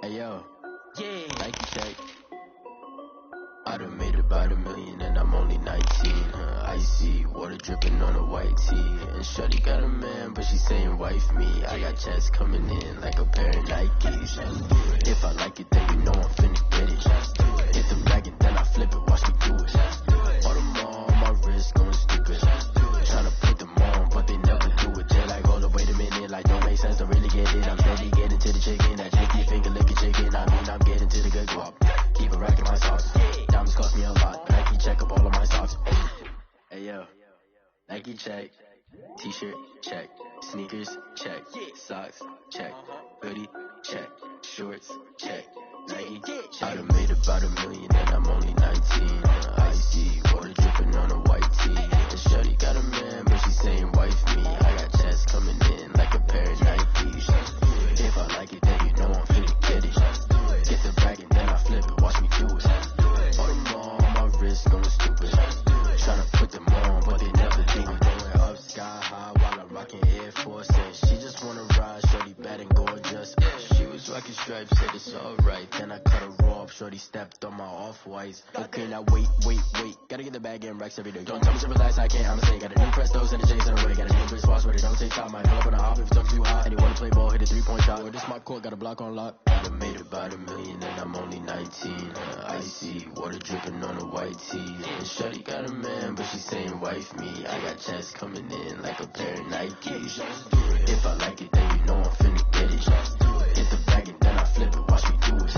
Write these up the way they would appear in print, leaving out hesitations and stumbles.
Hey yo, Nike check. I done made about $1 million and I'm only 19. Icy water dripping on a white tee. And shorty got a man, but she saying wife me. I got checks coming in like a pair of Nikes. If I like it, then you know I'm finna get it. Hit the bag and then I flip it, watch me do it. All them on my wrist going stupid. Tryna put them on, but they never do it. They like, hold up, wait a minute, like don't make sense to really get it. I'm steady getting to the chicken, that chicky finger licking chicken. I mean, I'm getting to the good guap. Keep a rack in my socks. Diamonds cost me a lot. Nike check up all of my socks. Hey yo, Nike check. T-shirt check. Sneakers check. Socks check. Hoodie check. Shorts check. Nike I done made about $1 million and I'm only 19. Icy water dripping on a white tee. And shorty got a man, but she saying wife me. I got checks coming in like a pair of Nikes. If I like it, then you know I'm finna get it. Get the bag and then I flip it, watch me do it. All them on my wrist going stupid. Tryna put them on, but they never do it. Going up sky high while I'm rocking Air Force. And she just wanna ride, shorty bad and gorgeous. She was rocking stripes, said it's alright. Then I cut her off, shorty stepped on my off-whites. Okay, now wait. Gotta get the bag and racks every day. Don't tell me to relax, I can't, I'ma say. Got a new Prestos and a J's in the way. Got a new Chris Foss, but it don't take time. Might pull up on a hop if it's too hot. And you wanna play ball, hit a 3-point shot. Or this my court, got a block on lock. I done made about $1 million and I'm only 19. Icy water dripping on a white tee. And shorty got a man, but she saying wife me. I got checks coming in like a pair of Nikes. If I like it, then you know I'm finna get it. Hit the bag and then I flip it, watch me do it.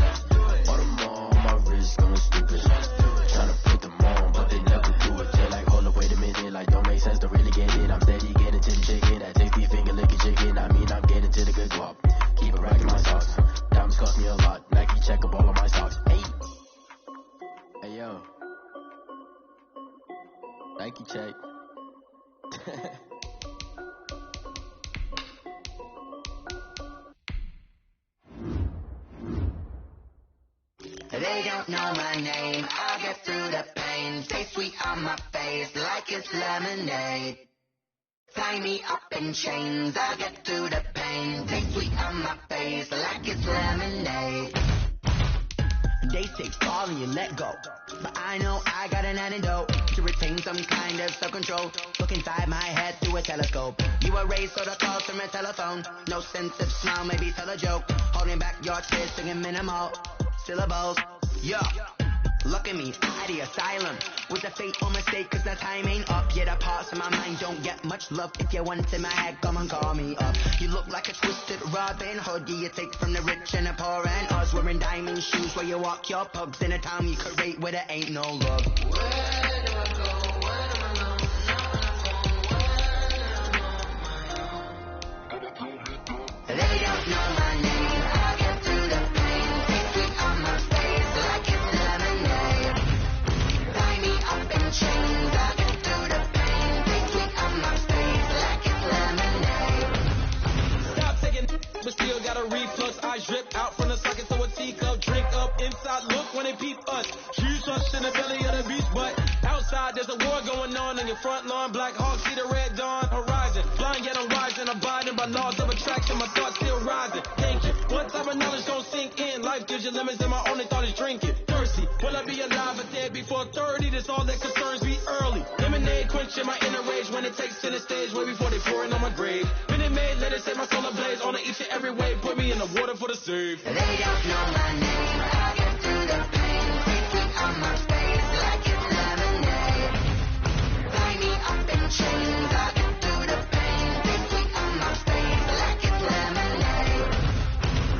All them on my wrist going stupid. Tryna put them on, but they never do it. They like, hold up, wait a minute, like don't make sense to really get it. I'm steady getting to the chicken, that tasty finger licking chicken. I mean, I'm getting to the good guap. Keep a rack in my socks. Diamonds cost me a lot. Nike check up all of my socks. Hey yo, Nike check. They don't know my name, I'll get through the pain. Stay sweet on my face like it's lemonade. Tie me up in chains, I'll get through the pain. Stay sweet on my face like it's lemonade. They say fall and you let go, but I know I got an antidote to retain some kind of self-control. Look inside my head through a telescope. You erase all the calls from a telephone. No sense of smile, maybe tell a joke. Holding back your tears, singing minimal syllables. Yo, look at me, at the asylum. Was a fate or mistake, cause the time ain't up. Yet the parts of my mind don't get much love. If you want in my head, come and call me up. You look like a twisted Robin Hood. You take from the rich and the poor and us. Wearing diamond shoes where you walk your pugs. In a town you create where there ain't no love. Where do I go? Where do I know? They don't know my name. I'll get through the pain. Take sweet on my face like it's lemonade. Tie me up in chains. I'll get through the pain. Take sweet on my face like it's lemonade. Stop taking, but still got a reflux. Eyes drip out from the socket, so a teacup. Drink up inside, look when they peep us. Shoes us in the belly of the beast, but outside there's a war going on in your front lawn. Black Hawk, see the red dawn horizon. Blind yet I'm rising, abiding by laws of attraction. My thoughts still rising. Thank you. What type of knowledge don't sink in? Life gives you limits, and my only thought is drinking. Thirsty, will I be alive or dead before 30? That's all that concerns me early. Lemonade quenching my inner rage when it takes center stage, way before they pour it on my grave. Minute Maid, let it set my soul ablaze. On each and every way, put me in the water for the save. They don't know my name. I'll get through the pain. Take sweet on my face like it's lemonade. Tie me up in chains. I'll get through the pain. Take sweet on my face like it's lemonade.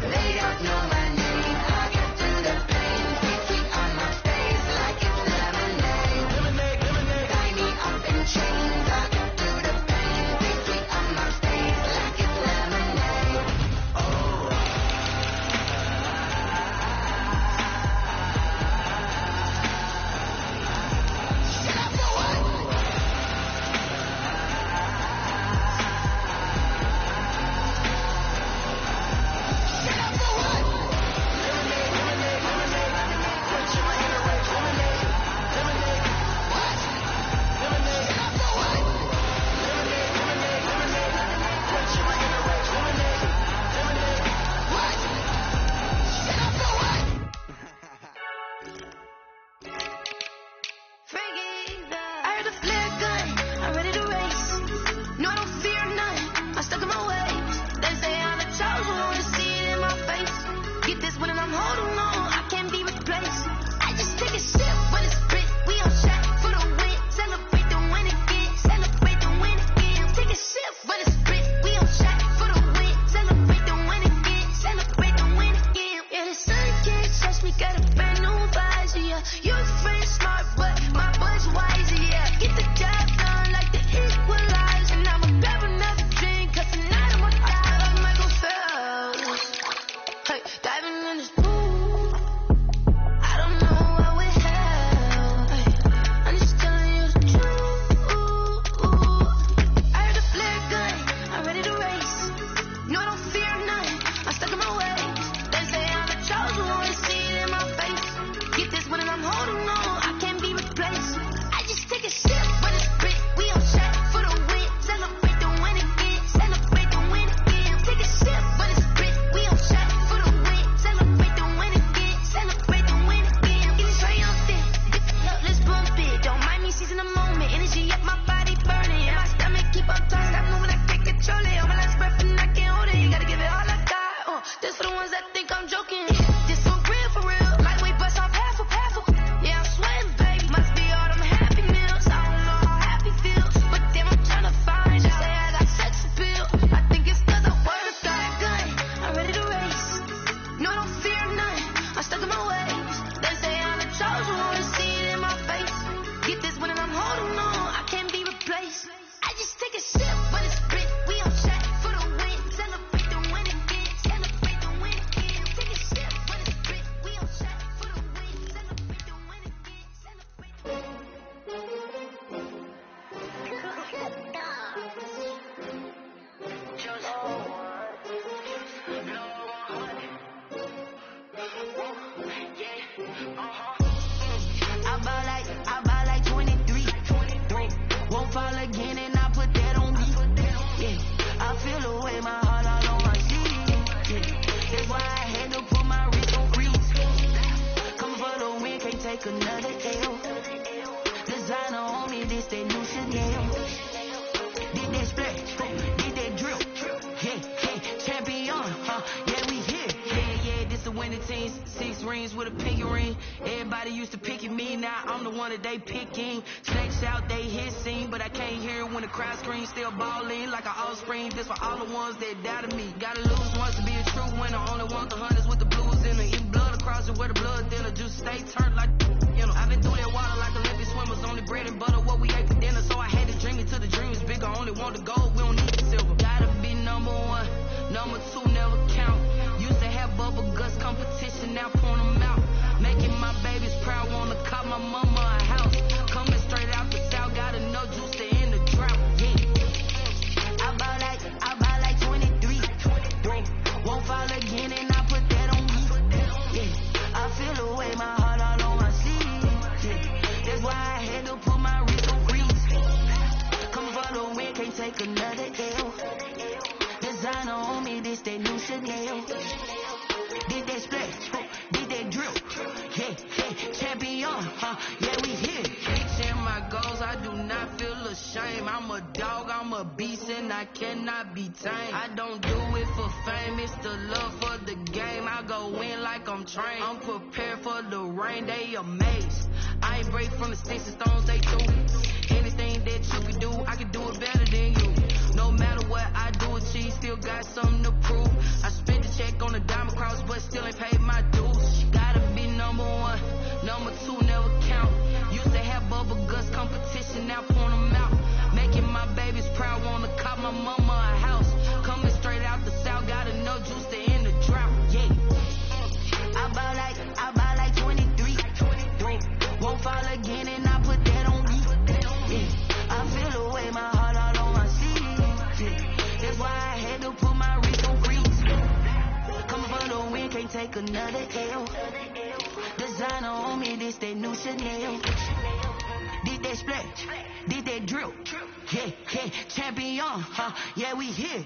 They don't know my name. I'll get through the pain. Take sweet on my face like it's lemonade. Tie me up in chains. I'll get through the pain. Take sweet on my face like it's lemonade. Oh. Shut up, no one. now, I'm the one that they picking. Snakes out, they hissing, but I can't hear it when the crowd screams. Still balling like an offspring. This for all the ones that doubted me. Gotta lose once to be a true winner. Only want the hunters with the blues in it. Eat blood across it where the blood thinner. Juice stay turned like, you know. I've been through that water like Olympic swimmers. Only bread and butter, what we ate for dinner. So I had to dream it till the dream is bigger. Only want the gold, we don't need the silver. Gotta be number one, number two never count. Used to have bubble guts competition, now point them out. Making my babies proud, wanna cop my mama a house. Coming straight out the south, gotta know juice to end the drought. Yeah. I buy like 23. Won't fall again and I put that on me. Yeah. I feel away my heart all on my sleeve. Yeah. That's why I had to put my wrist on freeze. Come for the win, can't take another L. Designer on me, this that new Chanel. Did that splash, did that drill. Yeah, champion, yeah, we here. Reaching my goals, I do not feel ashamed. I'm a dog, I'm a beast, and I cannot be tamed. I don't do it for fame, it's the love for the game. I go in like I'm trained. I'm prepared for the rain, they amazed. I ain't break from the sticks and stones they threw. Anything that you can do, I can do it better than you. No matter what I do, achieve, still got something to prove. I spent the check on the diamond cross, but still ain't paid my dues. Gotta be number one, number two never count. Used to have bubble guts competition, now point them out. Making my babies proud, wanna cop my mama a house. Coming straight out the south, gotta know juice to end the drought. Yeah. I buy like 23. Won't fall again and I put that on me. Yeah. I feel away my heart all on my sleeve. Yeah. That's why I had to put my wrist on freeze. Coming for the win, can't take another L. Designer on me, this that new Chanel. Did that splash, did that drill. Yeah, champion, yeah, we here.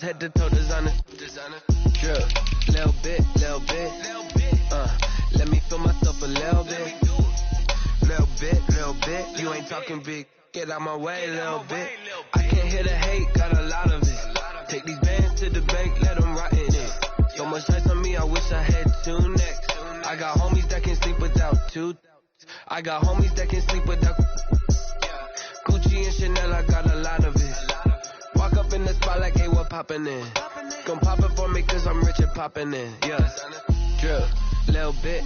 Head to toe designer, drip, little bit, let me feel myself a little bit, you ain't talking big, get out my way, little bit, I can't hear the hate, got a lot of it, take these bands to the bank, let them rot in it, so much ice on me, I wish I had two necks, I got homies that can sleep without two, I got homies that can sleep without, Gucci and Chanel, I got a lot of it. Walk up in the spot like, hey, what poppin' in? Gon' pop it for me cause I'm rich and poppin' in, yeah. Drip, little bit,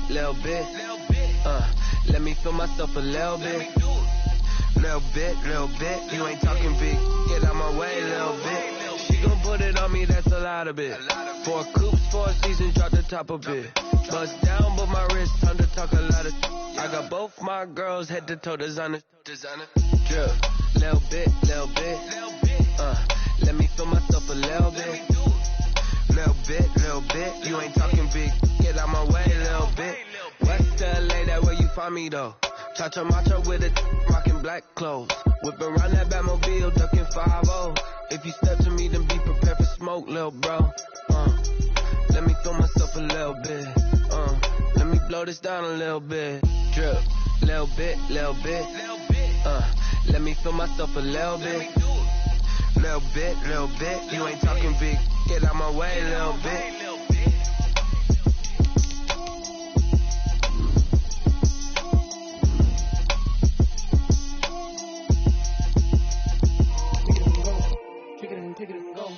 let me feel myself a little bit. Little bit, you ain't talking big, get out my way, little bit. She gon' put it on me, that's a lot of it. 4 coops, 4 seasons, drop the top a bit. Bust down, but my wrist, time to talk a lot of. I got both my girls, head to toe designer. Drip, little bit, let me feel myself a little bit. Little bit, you ain't talking big, get out my way, little bit. West LA, that where you find me though. Cha-cha macha with a rockin' black clothes. Whip around that Batmobile, ducking 5-0. If you step to me, then be prepared for smoke, little bro. Let me feel myself a little bit. Let me blow this down a little bit. Drip, little bit. Let me feel myself a little bit. Little bit, you ain't talking big, get out my way, little bit. Take it and go.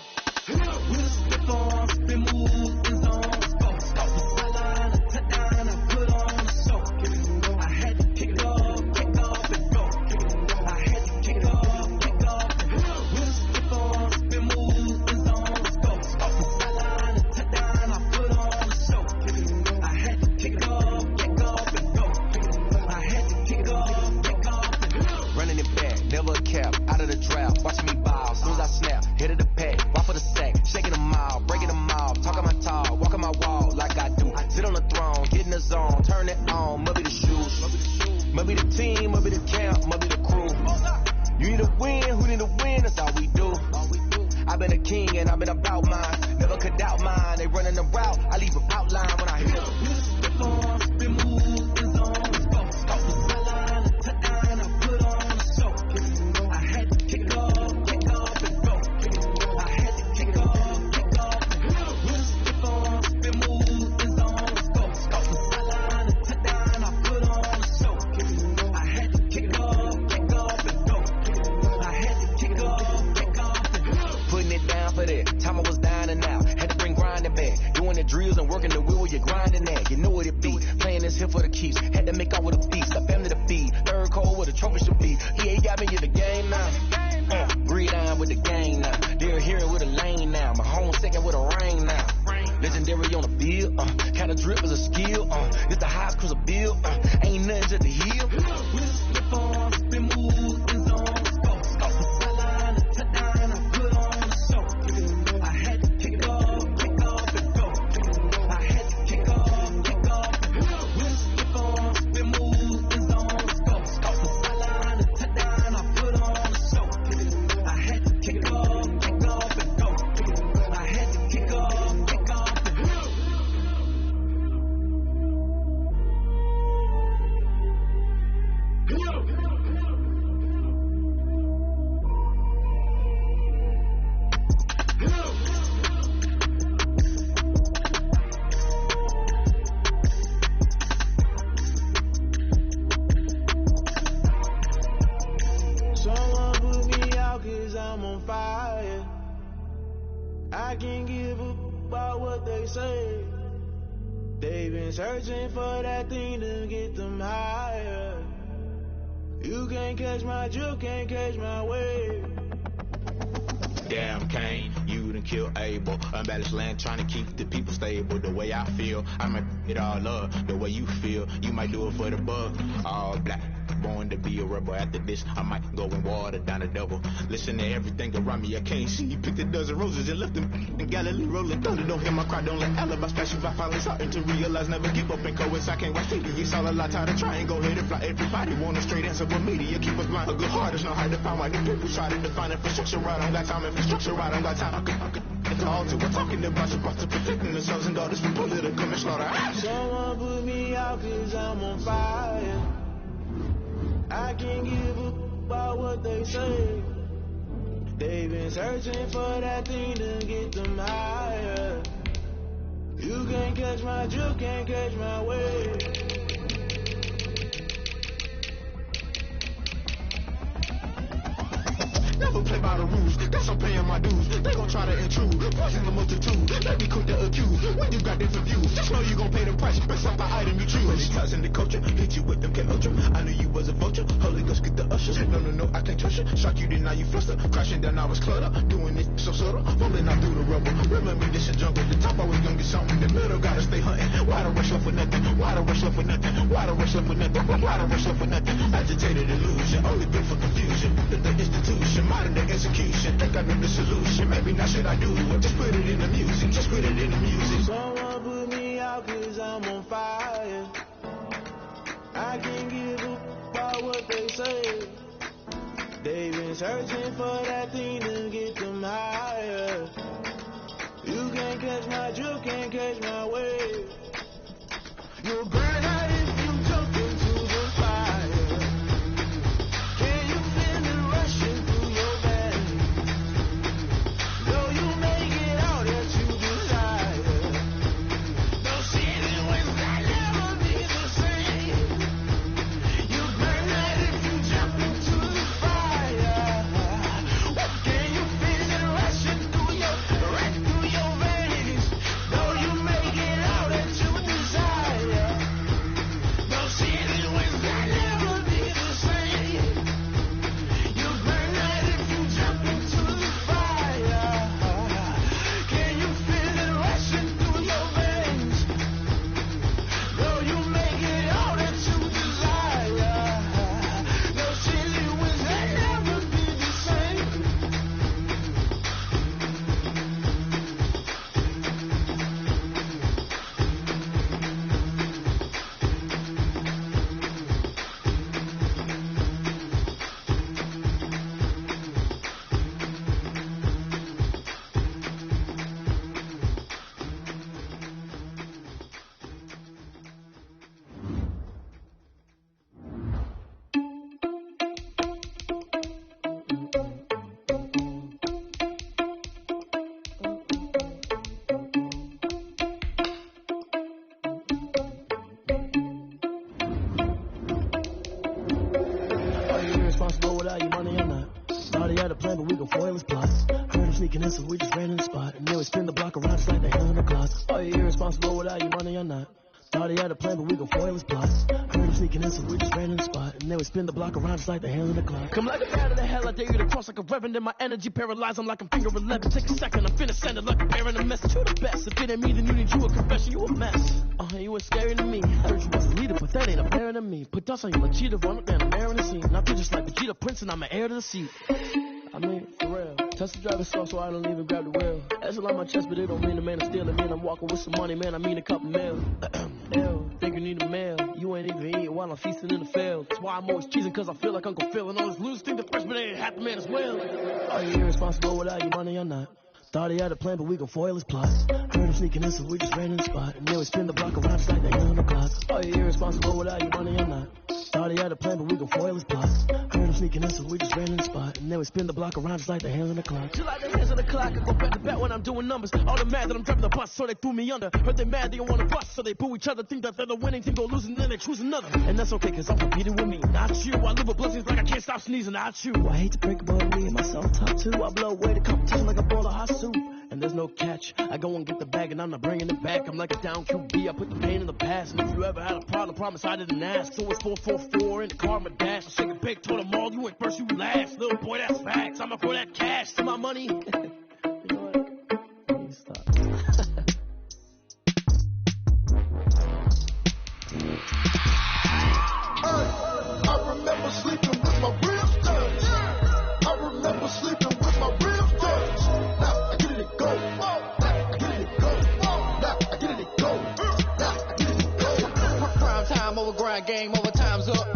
We'll slip on, spin move, in zone, go. Stop the sideline, a touchdown, I put on a show. I had to kick it off and go. I had to kick it off and go. We'll slip on, spin move, in zone, go. Stop the sideline, a touchdown, I put never a cap, out of the draft, watching me ball. Soon as I snap, hit of the pack, walk for the sack, shaking them all, breaking them off, talking my talk, walking my wall like I do. Sit on the throne, get in the zone, turn it on, must be the shoes, must be the team, must be the camp, must be the crew. You need a win, who need a win, that's all we do. I've been a king and I've been about mine, never could doubt mine. They running the route, I leave them outline when I hit them. Been moving on, off the sideline, touchdown, I put on a show. I had to kick off and go. I had to kick off and go. Been moving on, off the sideline, touchdown, I put on a show. I had to kick off and go. I had to kick off and go. Putting it down for that, time I was down and out. Had to bring grinding back, doing the drills and working the wheel where you're grinding at. You know what it be, playing this here for the keeps. Had to make out with a feast, a family to feed. Third cold with a trophy should be. EA got me in the game now. Breed on with the game now. They're hearing with a lane now. My home second with a rain now. Legendary on the field, kind of drip is a skill. It's the highest cruiser bill, ain't nothing to the hill. Been moving on, off the sideline, touchdown, I put on a show. I had to kick off and go. I had to kick off and go. Been moving on, off the sideline, touchdown, I put on a show. I had to kick off and go. I had to kick off and go. Someone put me out 'cause I'm on fire. I can't give a about what they say. They've been searching for that thing to get them higher. You can't catch my drift, can't catch my wave. Damn Kane, you done killed Abel. Unbalanced land trying to keep the people stable. The way I feel, I might it all up. The way you feel, you might do it for the bug. All black, born to be a rebel. After this, I might go and water down the double. Listen to everything around me, I can't see. Picked a dozen roses and left them in Galilee rolling thunder. Don't hear my cry, don't let alibi splash you. I finally starting to realize, never give up and coerce. I can't watch TV, it's all a lot, tired of trying. Go ahead and fly. Everybody want a straight answer, but media keep us blind. A good heart is not hard to find. Why the people try to define infrastructure right? I don't got time, infrastructure right? I don't got time. I could all to we're talking about your to protecting the sons and daughters from political and slaughter. Someone put me out 'cause I'm on fire. I can't give a about what they say. They've been searching for that thing to get them higher. You can't catch my drift, can't catch my wave. Never play by the rules, guess I'm paying my dues. They gon' try to intrude, poison the multitude. Let me cook the accused, when you got different views. Just know you gon' pay the price, based off the item you choose. Ties in the culture, hit you with them K-Ultra. I knew you was a vulture, Holy Ghost get the ushers. No, I can't touch it. Shock you, then now you fluster. Crashing down, I was cluttered. Doing it so subtle, rolling out through the rubble. Remember this is jungle, the top always gonna get something. The middle gotta stay hunting. Why the rush left for nothing? Why the rush left for nothing? Why the rush left for nothing? Why the rush left for nothing? Agitated illusion, only built for confusion. The institution, modern day execution. Think I know the solution, maybe not should I do it. Just put it in the music, just put it in the music. Someone put me out 'cause I'm on fire. I can't give a about what they say. They've been searching for that thing to get them higher. You can't catch my drift, can't catch my wave. You'll burn out if you jump into the fire. Can you feel it rushing through your veins? Though you make it out that you desire. Those feelings will never be the same. You burn out if you jump into the fire. Can you feel it rushing through your veins? Though you make it out that you desire. plan, but we gon' foil his plots. Heard him sneaking in, so we just ran in the spot. And then we spin the block around just like the hell in the closet. Are you irresponsible without your money or not? Thought he had a plan, but we gon' foil his plots. Heard him sneaking in, so we just ran in the spot. And then we spin the block around just like the hell in the clock. Come like a bat of the hell, I dare you to cross like a reverend. And my energy paralyzed, I'm like I'm finger 11. Take a second, I'm finna send it like I'm bearing a message. You the best, if it ain't me, then you need you a confession. You a mess. You ain't scary to me. I heard you was a leader, but that ain't apparent to me. Put dust on you like cheetah, run up down the air in the scene. Now just like Vegeta Prince, and I'm an heir to the seat. I mean, for real. Test the driver slow, so I don't even grab the wheel. That's on my chest, but it don't mean the man I'm stealing. Man, I'm walking with some money, man, I mean a couple mil. Ew, think you need a meal. You ain't even eating while I'm feasting in the field. That's why I'm always cheesing, cause I feel like Uncle Phil. And all this losers think the freshman ain't half the man as well. Are you irresponsible without your money or not? Thought he had a plan, but we gon' foil his plots. Heard him sneaking in, so we just ran in the spot. And then we spin the block around just like the hell in the clock. Are you irresponsible without your money or not? Thought he had a plan, but we gon' foil his plots. Heard him sneaking in, so we just ran in the spot. And then we spin the block around just like the hell in the clock. Just like the hands on the clock, I go back to back when I'm doing numbers. All the mad that I'm driving the bus, so they threw me under. Heard they mad, they don't wanna bust, so they boo each other. Think that they're the winning team, go losing, then they choose another. And that's okay, cause I'm competing with me, not you. I live with blessings like I can't stop sneezing, not you. I hate to break about me and myself top two. I blow away the competition like a bowl of hot soup. And there's no catch. I go and get the bag and I'm not bringing it back. I'm like a down QB. I put the pain in the past. And if you ever had a problem, promise I didn't ask. So it's 444 in the car, my dash. I shake a big, told them all, you ain't first, you last. Little boy, that's facts. I'ma throw that cash to my money. You know what? Let me stop. I remember sleeping with my ribs touched. I remember sleeping with my ribs touched. Now I get it go. Now I get it go. Now I get it go. Now I get it go. Prime time over grind game, over time's up.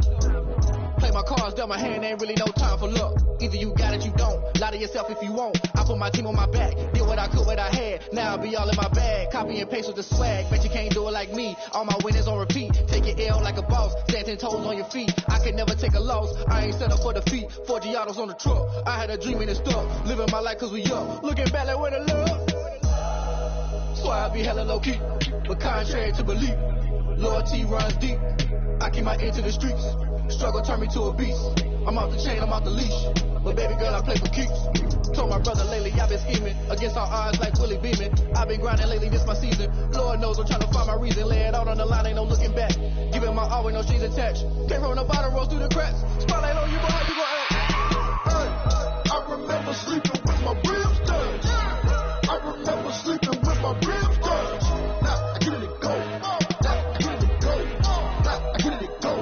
Play my cards, dealt my hand, ain't really no time for luck. Either you got it, you don't. Lie to yourself if you won't. I put my team on my back, did what I could, what I had. Now I'll be all in my bag, copy and paste with the swag. Bet you can't do it like me. All my winners on repeat. Take your L like a boss, stand 10 toes on your feet. I can never take a loss. I ain't set up for defeat. 4 Giottos on the truck. I had a dream and it stuck. Living my life cause we up. Looking back like where the love. So I be hella low key, but contrary to belief, loyalty runs deep. I keep my ear to the streets. Struggle turned me to a beast. I'm off the chain, I'm off the leash. But baby girl, I play for keeps. Told my brother lately, I've been scheming against all odds like Willie Beeman. I've been grinding lately, this my season. Lord knows I'm trying to find my reason. Lay it out on the line, ain't no looking back. Giving my all with no strings attached. Came from the bottom, rose through the cracks. Spotlight on you, but how you gon' act? I remember sleeping with my ribs touched. I remember sleeping with my ribs touched. Now I get it go. Now I get it go. Now I get it go.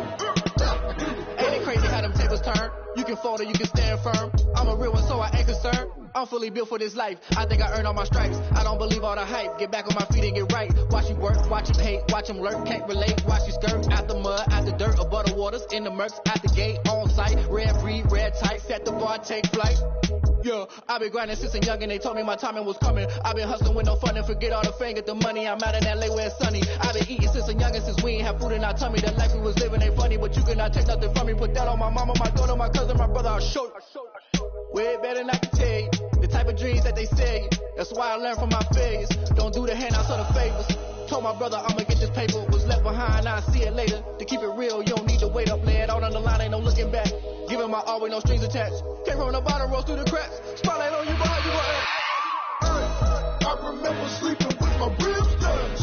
Now I get it go. Ain't it crazy how them tables turn? You can fold or you can stand firm. I'm a real one, so I ain't concerned. I'm fully built for this life. I think I earned all my stripes. I don't believe all the hype. Get back on my feet and get right. Watch you work, watch him hate, watch him lurk. Can't relate, watch you skirt. Out the mud, out the dirt, above the waters, in the murks, out the gate, on site. Red free, red tight, set the bar, take flight. Yeah, I've been grinding since a young and they told me my timing was coming. I've been hustling with no fun and forget all the fame, get the money. I'm out in LA where it's sunny. I've been eating since a young and since we ain't have food in our tummy. The life we was living ain't funny, but you cannot take nothing from me. Put that on my mama, my daughter, my cousin, my brother, I'll show you. Way better than I can tell you. The type of dreams that they say. That's why I learned from my failures. Don't do the handouts or the favors. Told my brother I'ma get this paper. Was left behind, I'll see it later. To keep it real, you don't need to wait up. Lay it out on the line, ain't no looking back. Giving my all with no strings attached. Came from the bottom, rose through the cracks. Spotlight on you, but how you gon' act? I remember sleeping with my ribs touched.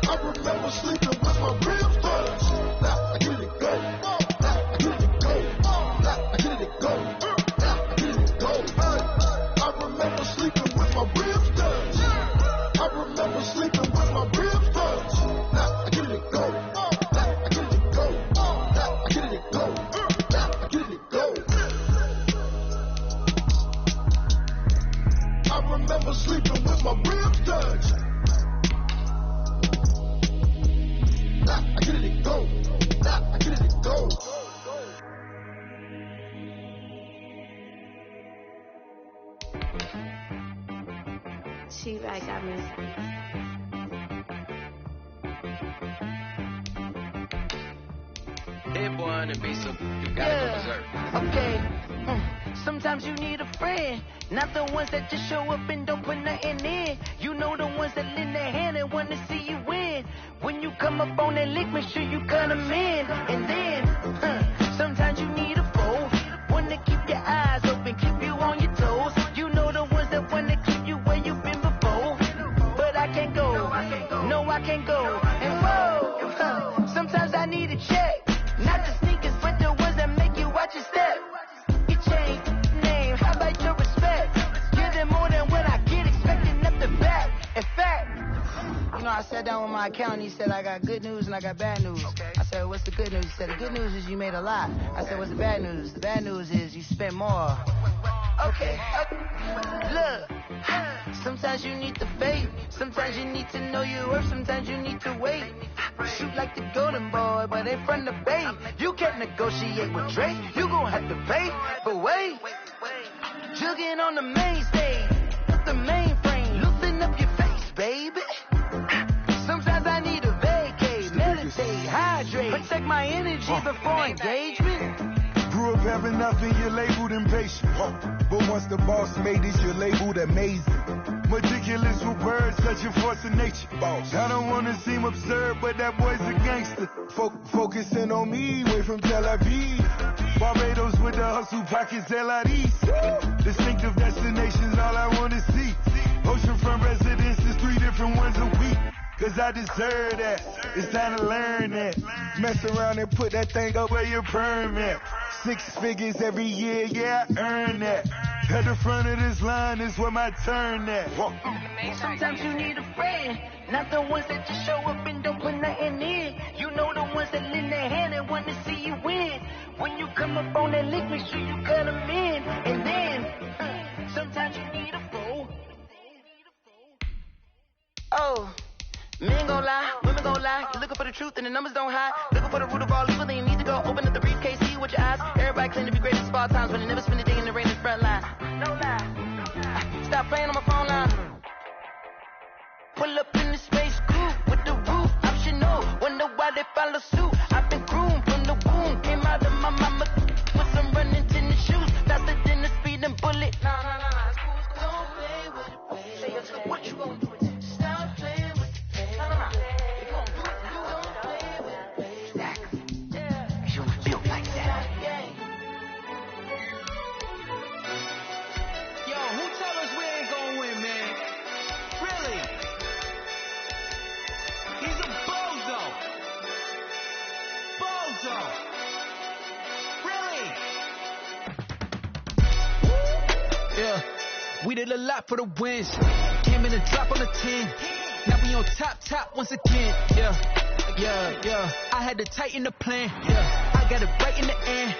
I remember sleeping with my ribs touched. Now I get it go. Now I get it go. Now I get it go. Now I get it go. I remember sleeping with my ribs touched. I remember sleeping with my ribs touched. Now I get it go. Now I get it go. Now I get it go. Now I get it go. I remember sleeping with my ribs touched. Now I get it go. Now I get it go. She like I miss. That boy on the beat, so you gotta go berserk. Okay, sometimes you need a friend, not the ones that just show up and don't put nothing in. You know the ones that lend their hand and want to see you win. When you come up on that lick, make sure you cut them in. And then, sometimes you need a foe, one to keep your eyes open, keep you on your sat down with my accountant. He said, I got good news and I got bad news. Okay. I said, what's the good news? He said, the good news is you made a lot. I said, what's the bad news? The bad news is you spent more. Okay. Look. Sometimes you need to fade. Sometimes you need to know your worth. Sometimes you need to wait. Shoot like the golden boy, but in front of Bay. You can't negotiate with Drake. You gon' have to pay. But wait. Jugging on the main stage. The mainframe. Loosen up your face, baby. Sometimes I need a vacate. Meditate. Hydrate. Protect my energy before engagement. Grew up having nothing, you're labeled impatient. But once the boss made it, you're labeled amazing. Meticulous with words, such a force of nature. I don't wanna seem absurd, but that boy's a gangster. Focusing on me, way from Tel Aviv. Barbados with the hustle pockets, LIDs. Distinctive destinations, all I wanna see. Oceanfront residences, 3 different ones a week. Cause I deserve that, it's time to learn that. Mess around and put that thing up where your permit. 6 figures every year, yeah, I earn that. At the front of this line is where my turn at. Sometimes you need a friend, not the ones that just show up and don't put nothing in. You know the ones that lend their hand and want to see you win. When you come up on that lick, make sure you cut them in. And then, sometimes you need a fool. Oh. Men gon' lie, women gon' lie. You're looking for the truth and the numbers don't hide. Looking for the root of all evil, then you need to go open up the briefcase, see with your eyes. Everybody claim to be great at small times, but they never spend a day in the rain in the front line. No lie. Stop playing on my phone line. Pull up in the space coupe with the roof optional. Wonder why they follow suit. I've been groomed from the womb. Came out of my mama with some running tennis shoes. Faster than the speeding bullet. Nah. Don't play with it, baby. Say what you gon' do? Stop playing with it. We did a lot for the wins. Came in and drop on the 10. Now we on top once again. Yeah. I had to tighten the plan. Yeah. I got it right in the end.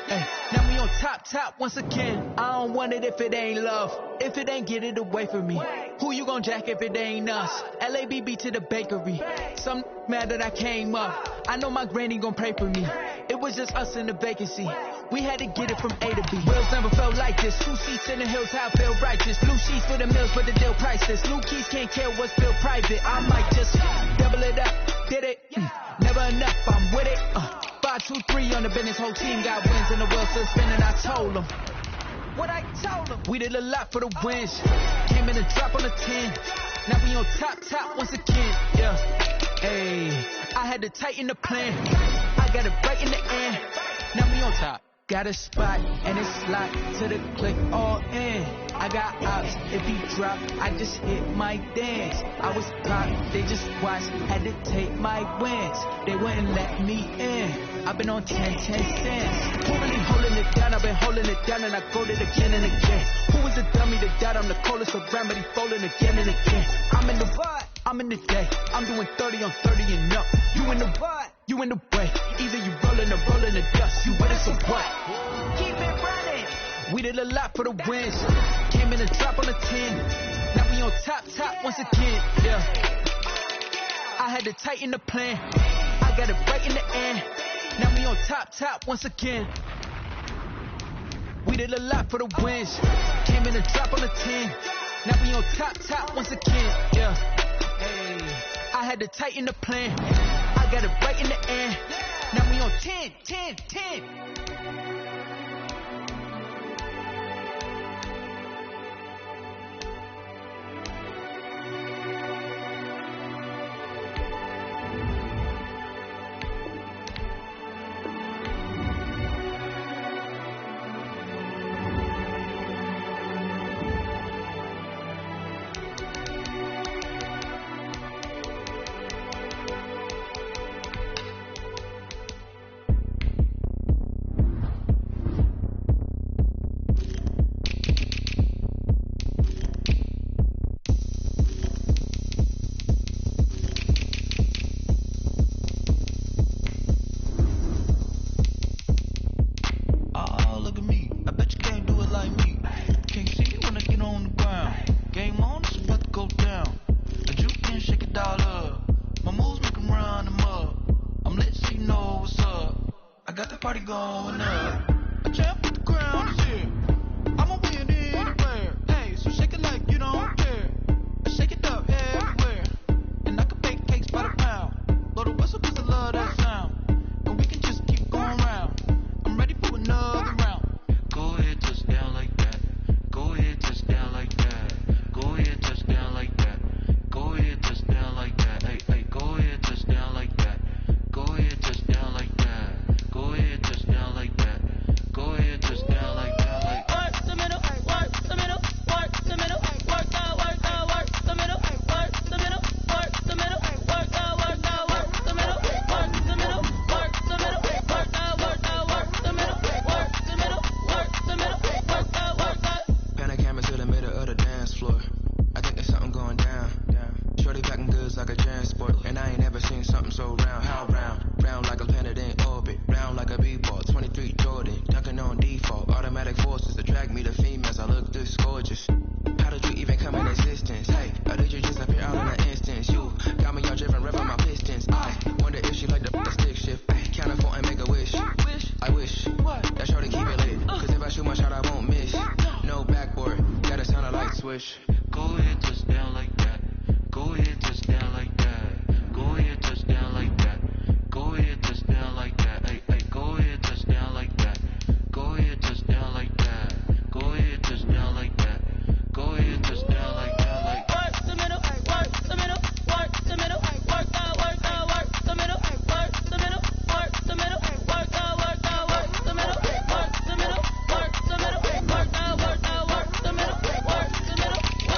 Now we on top once again. I don't want it if it ain't love. If it ain't, get it away from me. Who you gon' jack if it ain't us? LABB to the bakery. Some mad that I came up. I know my granny gon' pray for me. It was just us in the vacancy. We had to get it from A to B. Wheels never felt like this. 2 seats in the hills, how I feel righteous. Blue sheets for the mills, but the deal priceless. New keys can't care what's built private. I might just double it up. Did it? Never enough, I'm with it. 5, 2, 3 on the business. Whole team got wins and the wheels still spinning. I told them what I told them. We did a lot for the wins. Came in and drop on the 10. Now we on top once again. Yeah. Hey, I had to tighten the plan. I got it right in the end. Now we on top. Got a spot and it's locked to the click all in. I got ops, if he drop, I just hit my dance. I was pop, they just watched, had to take my wins. They wouldn't let me in. I've been on 10 cents. Who really holding it down? I've been holding it down and I go it again and again. Who was the dummy that doubt? I'm the coldest around, but he folding again and again. I'm in the vibe, I'm in the day. I'm doing 30 on 30 and up. You in the vibe, you in the way. Either you rolling the dust. You with us or what? Keep it running. We did a lot for the wins. Came in and drop on the 10. Now we on top once again. Yeah. I had to tighten the plan. I got it right in the end. Now we on top once again. We did a lot for the wins. Came in and drop on the 10. Now we on top once again. Yeah. Hey, I had to tighten the plan. I got it right in the end. Now we on 10. wish. Go ahead, touchdown like that. Go ahead, touchdown like that. Go ahead, touchdown like that. Go ahead, touchdown like that. Hey, hey, go ahead, touchdown like that. Go ahead, touchdown like that. Go ahead, touchdown like that. Go ahead, touchdown like that. Like work the middle, work the middle, work the middle, work out, work the middle, work the middle, work the middle, work out, work the middle, work the middle, work the middle, work out, work the middle, work the middle, work the middle.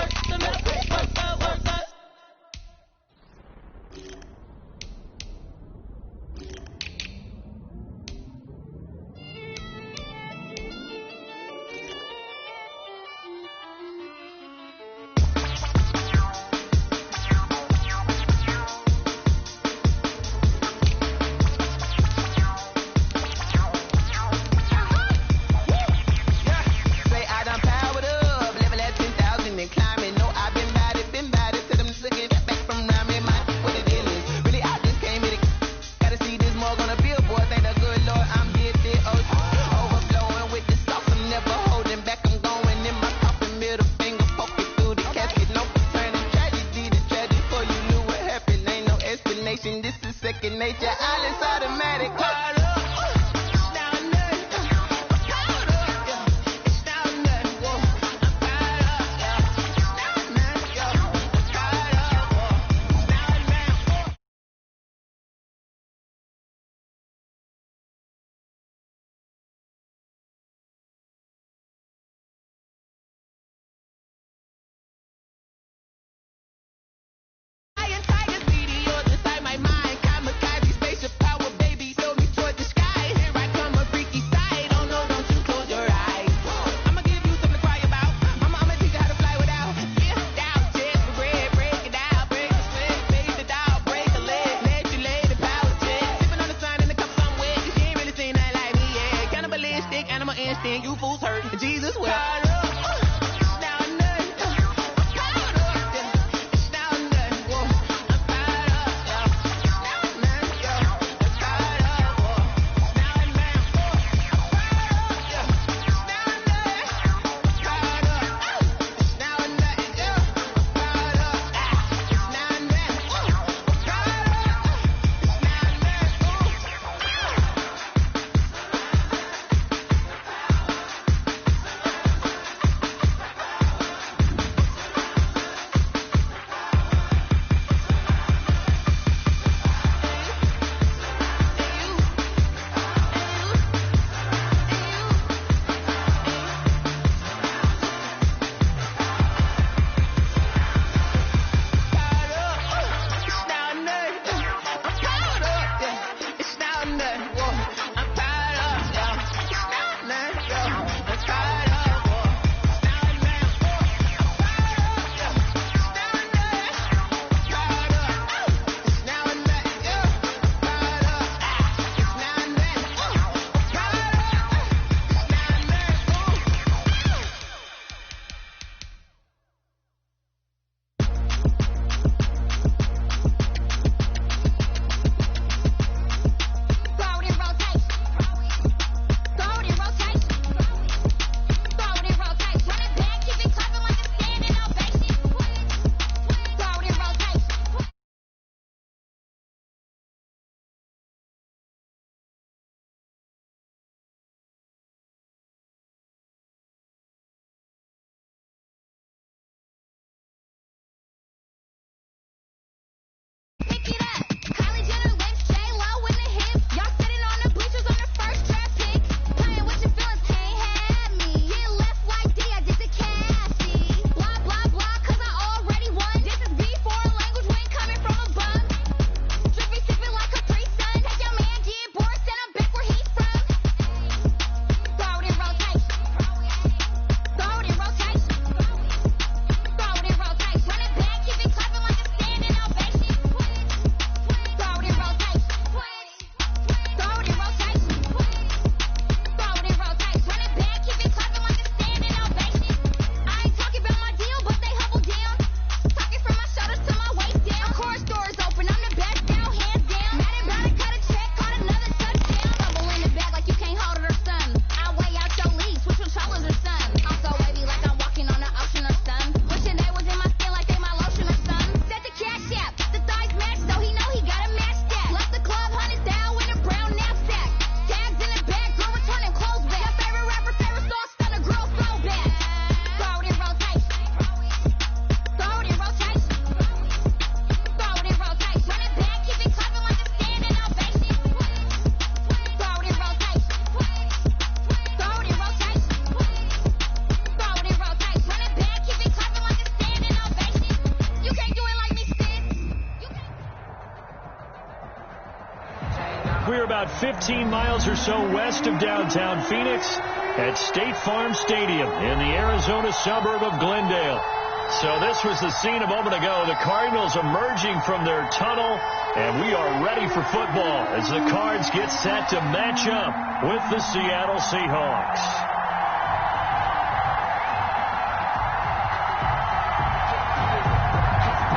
about 15 miles or so west of downtown Phoenix at State Farm Stadium in the Arizona suburb of Glendale. So this was the scene a moment ago. The Cardinals emerging from their tunnel, and we are ready for football as the Cards get set to match up with the Seattle Seahawks.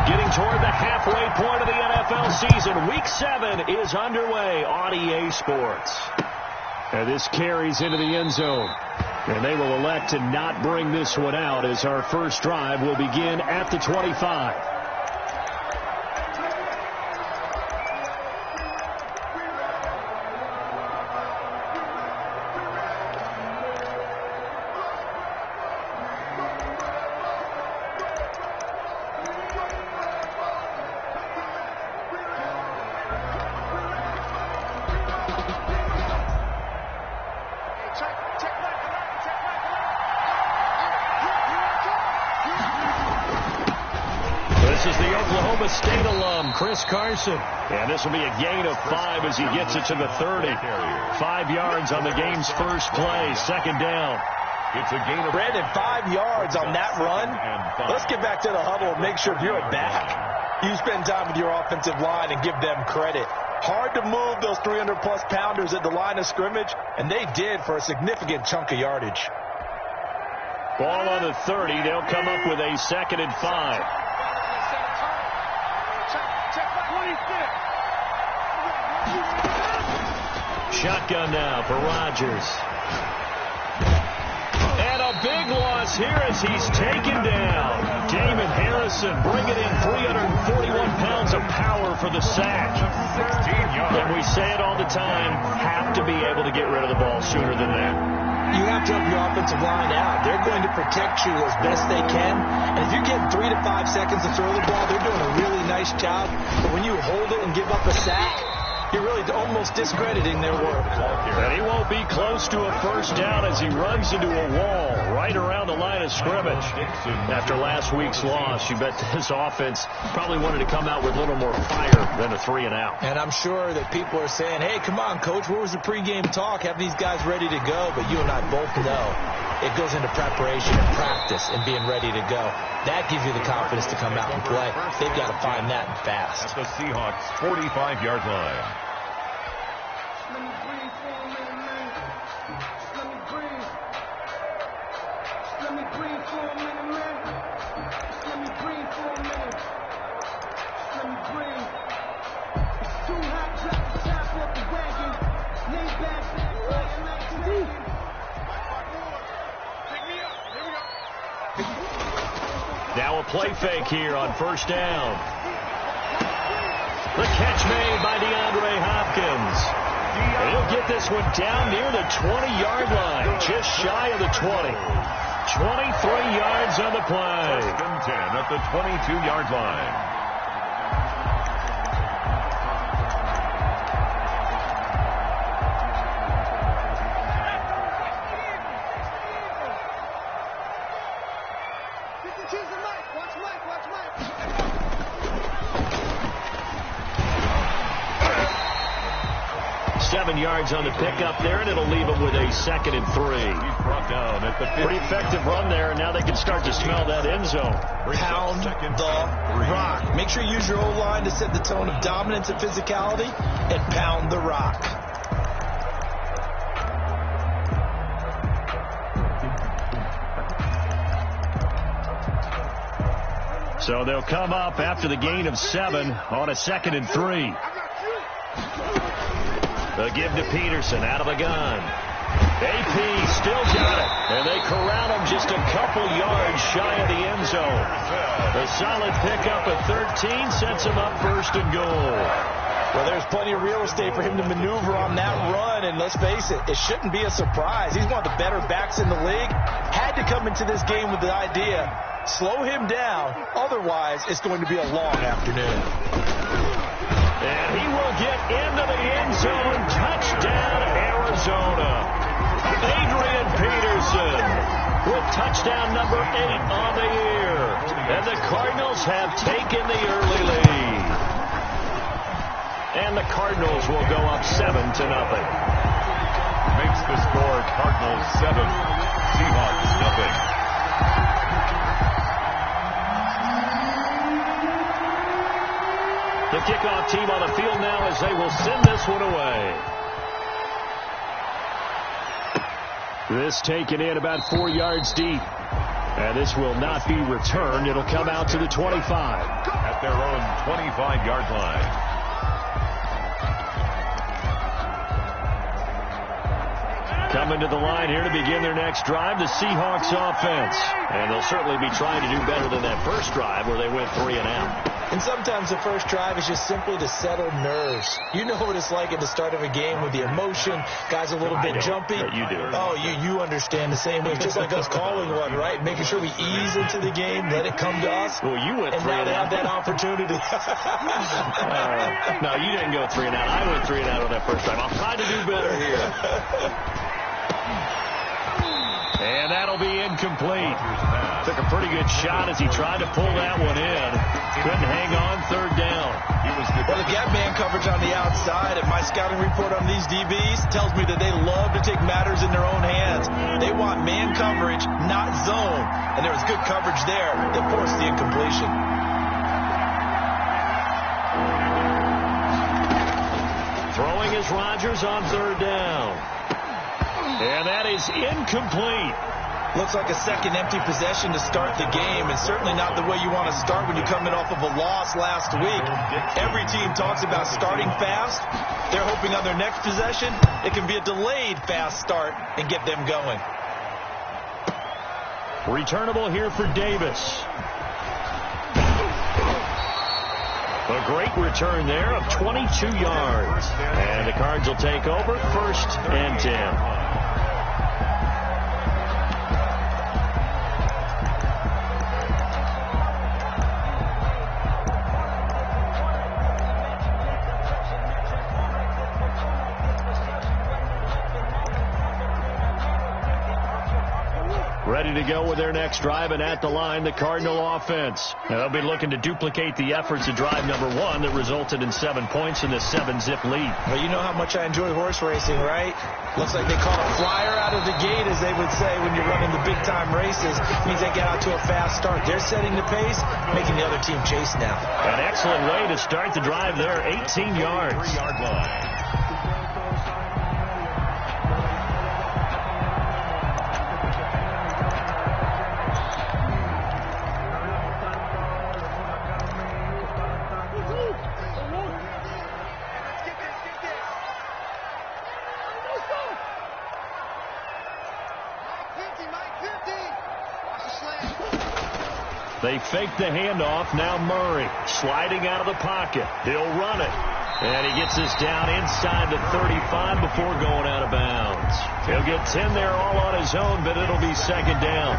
Getting toward the halfway point of the NFL season, Week 7 is underway on EA Sports. And this carries into the end zone. And they will elect to not bring this one out as our first drive will begin at the 25. State alum Chris Carson, and this will be a gain of 5 as he gets it to the 30. 5 yards on the game's first play, second down. It's a gain of Brandon, 5 yards on that run. Let's get back to the huddle and make sure if you're a back, you spend time with your offensive line and give them credit. Hard to move those 300-plus pounders at the line of scrimmage, and they did for a significant chunk of yardage. Ball on the 30. They'll come up with a 2nd and 5. Shotgun now for Rodgers. And a big loss here as he's taken down. Damon Harrison bringing in 341 pounds of power for the sack. 16 yards. And we say it all the time, have to be able to get rid of the ball sooner than that. You have to help your offensive line out. They're going to protect you as best they can. And if you're getting 3 to 5 seconds to throw the ball, they're doing a really nice job. But when you hold it and give up a sack, you're really almost discrediting their work. And he won't be close to a first down as he runs into a wall right around the line of scrimmage. After last week's loss, you bet this offense probably wanted to come out with a little more fire than a 3 and out. And I'm sure that people are saying, hey, come on, Coach, where was the pregame talk? Have these guys ready to go? But you and I both know it goes into preparation and practice and being ready to go. That gives you the confidence to come out and play. They've got to find that and fast. At the Seahawks' 45-yard line. Let me breathe for a minute, man. Let me breathe. Let me breathe for a minute, man. Let me breathe for a minute. Let me breathe. It's too hot, drop the top off the wagon. Lay back, playing like Dragon. Pick me up. Here we go. Now a play fake here on first down. The catch made by DeAndre Hopkins. And he'll get this one down near the 20-yard line, just shy of the 20. 23 yards on the play. 1st and 10 at the 22-yard line. Yards on the pickup there, and it'll leave them with a 2nd and 3. He's brought down at the 50. Pretty effective run there, and now they can start to smell that end zone. Pound the rock. Make sure you use your O-line to set the tone of dominance and physicality, and pound the rock. So they'll come up after the gain of 7 on a 2nd and 3. They'll give to Peterson out of the gun. AP still got it. And they corral him just a couple yards shy of the end zone. The solid pickup at 13 sets him up 1st and goal. Well, there's plenty of real estate for him to maneuver on that run. And let's face it, it shouldn't be a surprise. He's one of the better backs in the league. Had to come into this game with the idea, slow him down. Otherwise, it's going to be a long afternoon. And he will get into the end zone. Touchdown, Arizona. Adrian Peterson with touchdown number 8 on the year. And the Cardinals have taken the early lead. and the Cardinals will go up 7-0. Makes the score Cardinals 7, Seahawks nothing. The kickoff team on the field now as they will send this one away. This taken in about 4 yards deep. And this will not be returned. It'll come out to the 25. At their own 25-yard line. Coming to the line here to begin their next drive, the Seahawks offense. And they'll certainly be trying to do better than that first drive where they went 3 and out. And sometimes the first drive is just simply to settle nerves. You know what it's like at the start of a game with the emotion. Guys a little bit jumpy. You do. Oh, you understand the same way. Just like us calling one, right? Making sure we ease into the game, let it come to us. Well, you went 3 and out. And now they have that opportunity. No, you didn't go 3 and out. I went 3 and out on that first drive. I'll try to do better here. And that'll be incomplete. Took a pretty good shot as he tried to pull that one in. Couldn't hang on, third down. Well, the gap man coverage on the outside, and my scouting report on these DBs tells me that they love to take matters in their own hands. They want man coverage, not zone. And there was good coverage there that forced the incompletion. Throwing is Rodgers on third down. And that is incomplete. Looks like a second empty possession to start the game, and certainly not the way you want to start when you're coming off of a loss last week. Every team talks about starting fast. They're hoping on their next possession it can be a delayed fast start and get them going. Returnable here for Davis. A great return there of 22 yards. And the Cards will take over, 1st and 10. Ready to go with their next drive, and at the line, the Cardinal offense. Now, they'll be looking to duplicate the efforts of drive number 1 that resulted in 7 points in the 7-zip lead. Well, you know how much I enjoy horse racing, right? Looks like they caught a flyer out of the gate, as they would say when you're running the big-time races. Means they get out to a fast start. They're setting the pace, making the other team chase now. An excellent way to start the drive there, 18 yards. 3-yard line. They fake the handoff. Now Murray sliding out of the pocket. He'll run it. And he gets this down inside the 35 before going out of bounds. He'll get 10 there all on his own, but it'll be second down.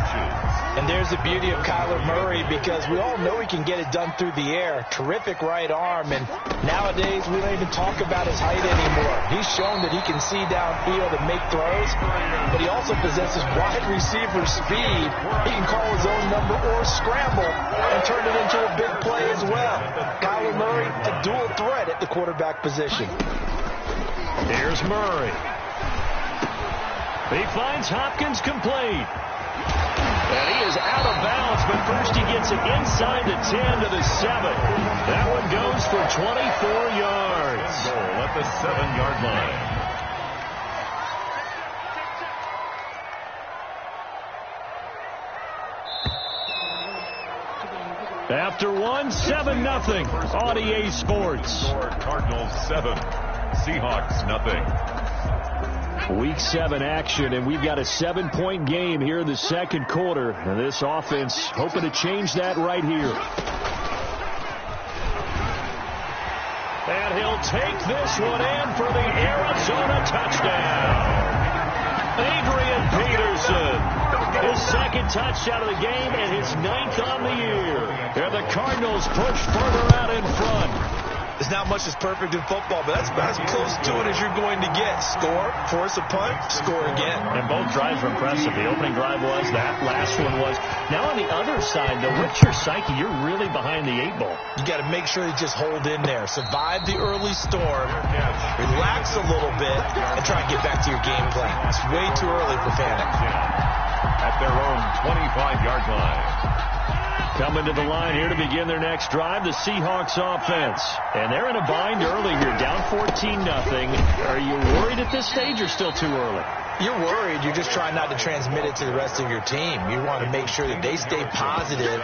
And there's the beauty of Kyler Murray, because we all know he can get it done through the air. Terrific right arm, and nowadays we don't even talk about his height anymore. He's shown that he can see downfield and make throws, but he also possesses wide receiver speed. He can call his own number or scramble and turn it into a big play as well. Kyler Murray, a dual threat at the quarterback position. Here's Murray. He finds Hopkins complete. And he is out of bounds, but first he gets it inside the 10 to the 7. That one goes for 24 yards. Goal at the 7-yard line. After 7-0 on EA Sports. Cardinals 7, Seahawks nothing. Week 7 action, and we've got a 7-point game here in the second quarter. And this offense hoping to change that right here. And he'll take this one in for the Arizona touchdown. Adrian Peterson, his second touchdown of the game and his 9th on the year. And the Cardinals push further out in front. There's not much that's perfect in football, but that's about as close to it as you're going to get. Score, force a punt, score again. And both drives were impressive. The opening drive was, that last one was. Now on the other side, though, what's your psyche? You're really behind the 8-ball. You got to make sure you just hold in there. Survive the early storm, relax a little bit, and try and get back to your game plan. It's way too early for panic. At their own 25-yard line. Coming to the line here to begin their next drive, the Seahawks offense. And they're in a bind early here, down 14-0. Are you worried at this stage or still too early? You're worried. You're just trying not to transmit it to the rest of your team. You want to make sure that they stay positive.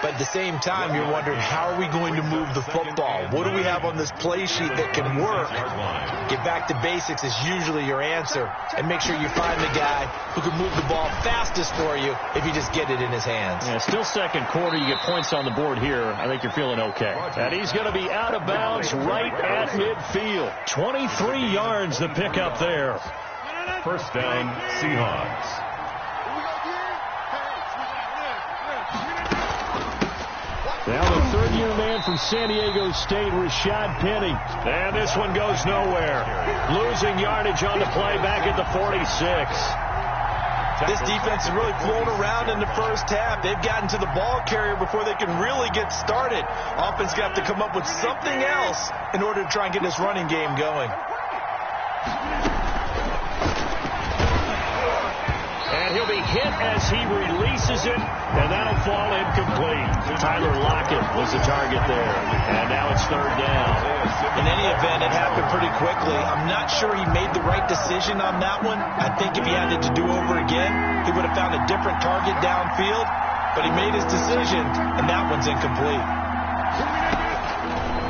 But at the same time, you're wondering, how are we going to move the football? What do we have on this play sheet that can work? Get back to basics is usually your answer. And make sure you find the guy who can move the ball fastest for you if you just get it in his hands. Yeah, still second quarter. You get points on the board here. I think you're feeling okay. And he's going to be out of bounds right at midfield. 23 yards to pick up there. First down, Seahawks. Now the third-year man from San Diego State, Rashad Penny. And this one goes nowhere. Losing yardage on the play back at the 46. This defense has really flown around in the first half. They've gotten to the ball carrier before they can really get started. Offense got to come up with something else in order to try and get this running game going. And he'll be hit as he releases it, and that'll fall incomplete. Tyler Lockett was the target there, and now it's third down. In any event, it happened pretty quickly. I'm not sure he made the right decision on that one. I think if he had it to do over again, he would have found a different target downfield, but he made his decision, and that one's incomplete.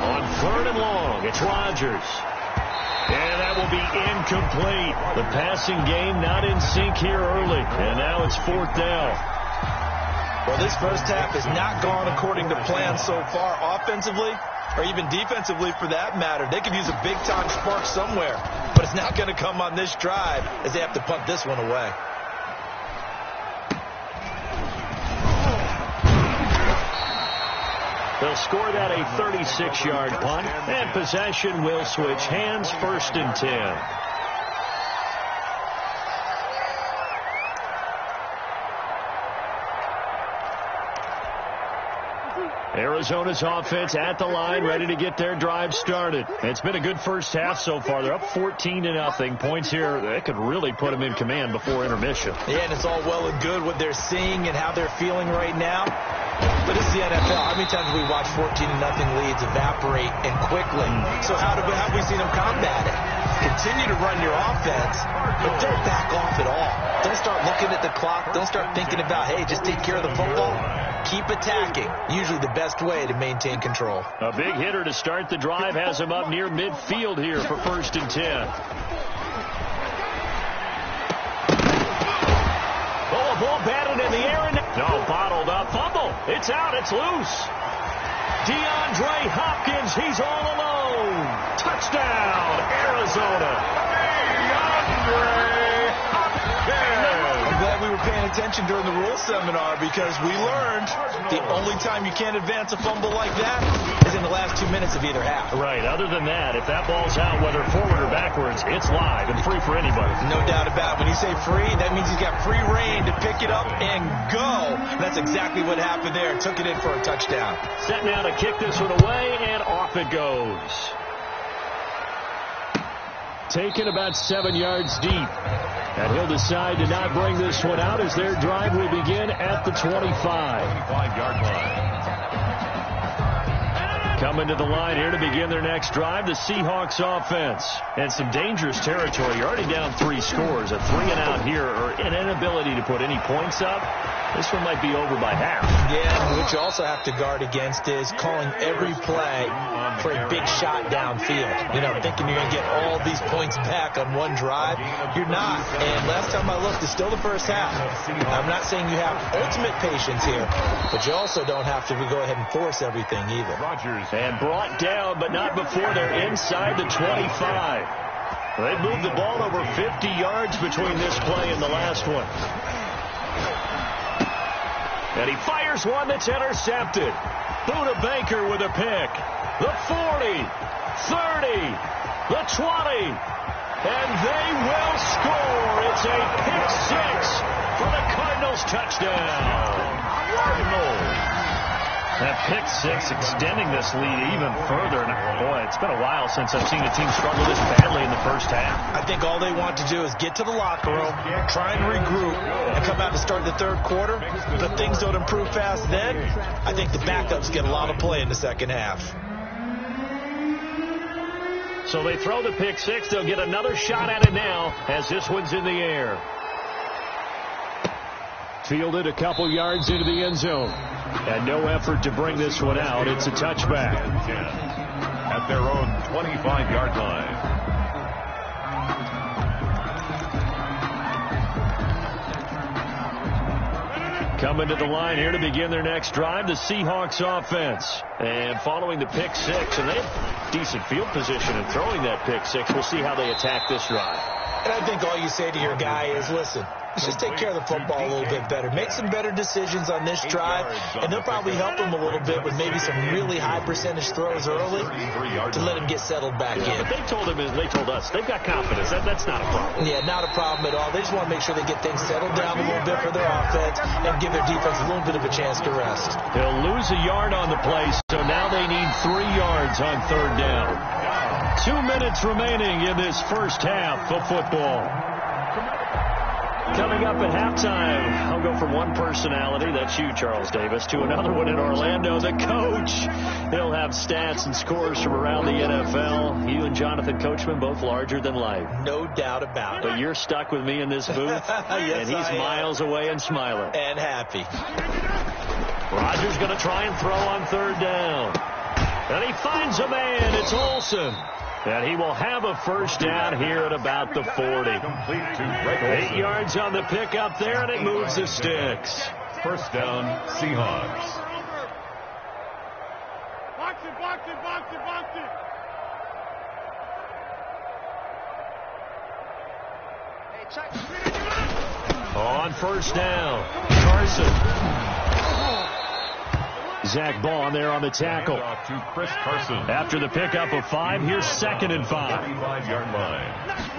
On third and long, it's Rodgers. And that will be incomplete. The passing game not in sync here early. And now it's fourth down. Well, this first half has not gone according to plan so far offensively, or even defensively for that matter. They could use a big-time spark somewhere, but it's not going to come on this drive as they have to punt this one away. They'll score that a 36-yard punt, and possession will switch hands, first and 10. Arizona's offense at the line, ready to get their drive started. It's been a good first half so far. They're up 14-0. Points here, that could really put them in command before intermission. Yeah, and it's all well and good what they're seeing and how they're feeling right now. But it's the NFL. How many times have we watched 14-0 leads evaporate and quickly? So how have we seen them combat it? Continue to run your offense, but don't back off at all. Don't start looking at the clock. Don't start thinking about, hey, just take care of the football. Keep attacking. Usually the best way to maintain control. A big hitter to start the drive has him up near midfield here for first and 10. Oh, a ball batted in the air. No, bottled up. Fumble. It's out. It's loose. DeAndre Hopkins, he's all alone. Touchdown, Arizona. DeAndre Hopkins. I'm glad we were paying attention during the rules seminar because we learned the only time you can't advance a fumble like that is in the last 2 minutes of either half. Right. Other than that, if that ball's out, whether forward or backwards, it's live and free for anybody. No doubt about it. When you say free, that means he's got free reign to pick it up and go. And that's exactly what happened there. Took it in for a touchdown. Set now to kick this one away, and off it goes. Taken about 7 yards deep. And he'll decide to not bring this one out as their drive will begin at the 25-yard line. Coming to the line here to begin their next drive, the Seahawks offense. And some dangerous territory. You're already down 3 scores. A 3-and-out here, or an inability to put any points up. This one might be over by half. Yeah, what you also have to guard against is calling every play for a big shot downfield. You know, thinking you're going to get all these points back on one drive. You're not. And last time I looked, it's still the first half. I'm not saying you have ultimate patience here, but you also don't have to go ahead and force everything either. And brought down, but not before they're inside the 25. They moved the ball over 50 yards between this play and the last one. And he fires one that's intercepted. Buda Baker with a pick. The 40, 30, the 20, and they will score. It's a pick six for the Cardinals touchdown. Cardinals. That pick six extending this lead even further. And boy, it's been a while since I've seen a team struggle this badly in the first half. I think all they want to do is get to the locker room, try and regroup, and come out to start the third quarter. But if things don't improve fast then, I think the backups get a lot of play in the second half. So they throw the pick six. They'll get another shot at it now as this one's in the air. Fielded a couple yards into the end zone. And no effort to bring this one out. It's a touchback. At their own 25-yard line. Coming to the line here to begin their next drive, the Seahawks offense. And following the pick six, and they have decent field position in throwing that pick six. We'll see how they attack this drive. And I think all you say to your guy is, listen, let's just take care of the football a little bit better. Make some better decisions on this drive, and they'll probably help him a little bit with maybe some really high percentage throws early to let him get settled back in. But they told us, they've got confidence. That's not a problem. Yeah, not a problem at all. They just want to make sure they get things settled down a little bit for their offense and give their defense a little bit of a chance to rest. They'll lose a yard on the play, so now they need 3 yards on third down. 2 minutes remaining in this first half of football. Coming up at halftime, I'll go from one personality, that's you, Charles Davis, to another one in Orlando, the coach. He'll have stats and scores from around the NFL. You and Jonathan Coachman, both larger than life. No doubt about it. But you're stuck with me in this booth, yes, and he's miles away and smiling. And happy. Rodgers going to try and throw on third down. And he finds a man, it's Olsen. And he will have a first down here at about the 40. 8 yards on the pickup there, and it moves the sticks. First down, Seahawks. Box it, box it, box it, box it. On first down, Carson. Zach Baugh there on the tackle. To Chris Carson. After the pickup of 5, here's 2nd and 5. 35-yard line.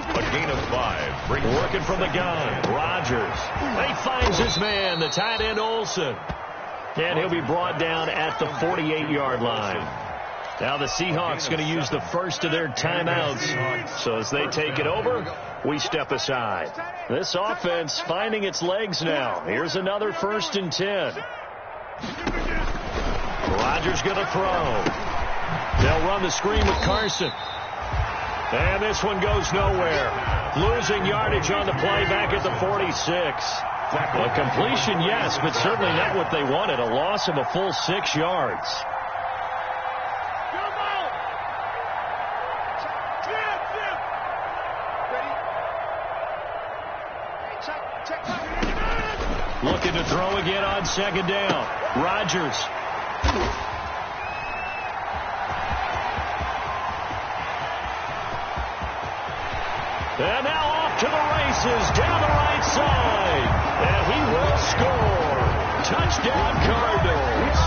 A gain of 5. Working from the gun, Rodgers. He finds his man, the tight end Olsen. And he'll be brought down at the 48-yard line. Now the Seahawks going to use the first of their timeouts. So as they take it over, we step aside. This offense finding its legs now. Here's another 1st and 10. Rodgers going to throw. They'll run the screen with Carson. And this one goes nowhere. Losing yardage on the play back at the 46. A completion, yes, but certainly not what they wanted. A loss of a full 6 yards. Looking to throw again on 2nd down. Rodgers. And now off to the races down the right side. And he will score. Touchdown Cardinals.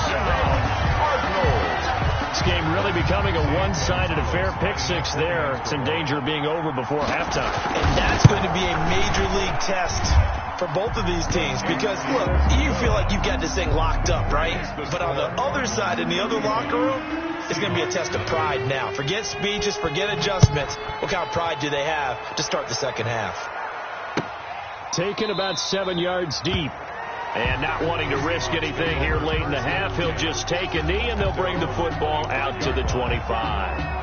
This game really becoming a one-sided affair. Pick six there. It's in danger of being over before halftime. And that's going to be a major league test for both of these teams because, look, you feel like you've got this thing locked up, right? But on the other side, in the other locker room, it's going to be a test of pride now. Forget speeches, forget adjustments. What kind of pride do they have to start the second half? Taken about 7 yards deep. And not wanting to risk anything here late in the half, he'll just take a knee, and they'll bring the football out to the 25.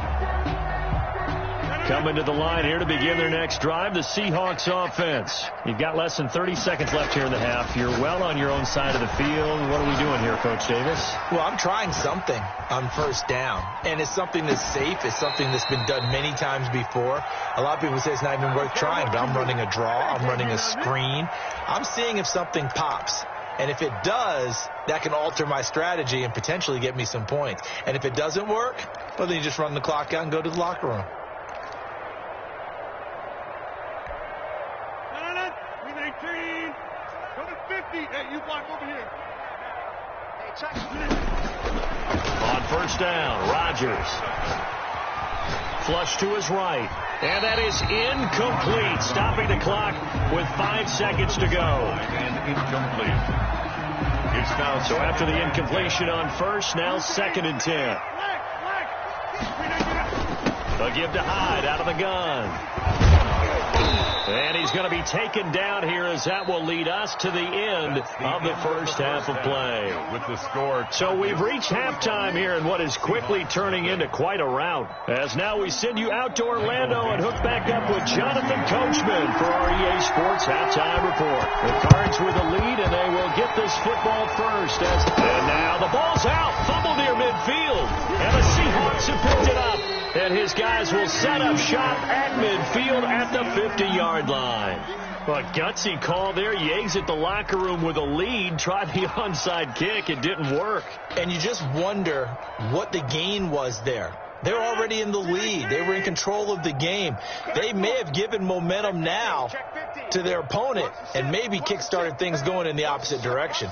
Coming to the line here to begin their next drive, the Seahawks offense. You've got less than 30 seconds left here in the half. You're well on your own side of the field. What are we doing here, Coach Davis? Well, I'm trying something on first down, and it's something that's safe. It's something that's been done many times before. A lot of people say it's not even worth trying, but I'm running a draw. I'm running a screen. I'm seeing if something pops. And if it does, that can alter my strategy and potentially get me some points. And if it doesn't work, well, then you just run the clock out and go to the locker room. Go to 50. Hey, you block over here. Hey, check. On first down, Rodgers. Flush to his right. And that is incomplete. Stopping the clock with 5 seconds to go. And incomplete. It's now so after the incompletion on first, now 2nd and 10. They'll give to Hyde out of the gun. And he's going to be taken down here as that will lead us to the end of the first half of play. With the score. So we've reached halftime here in what is quickly turning into quite a rout. As now we send you out to Orlando and hook back up with Jonathan Coachman for our EA Sports Halftime Report. The Cards with the lead, and they will get this football first. And now the ball's out. Fumble near midfield. And the Seahawks have picked it up. And his guys will set up shop at midfield at the 50-yard line. A gutsy call there. You exit the locker room with a lead. Try the onside kick. It didn't work. And you just wonder what the gain was there. They're already in the lead. They were in control of the game. They may have given momentum now to their opponent and maybe kick-started things going in the opposite direction.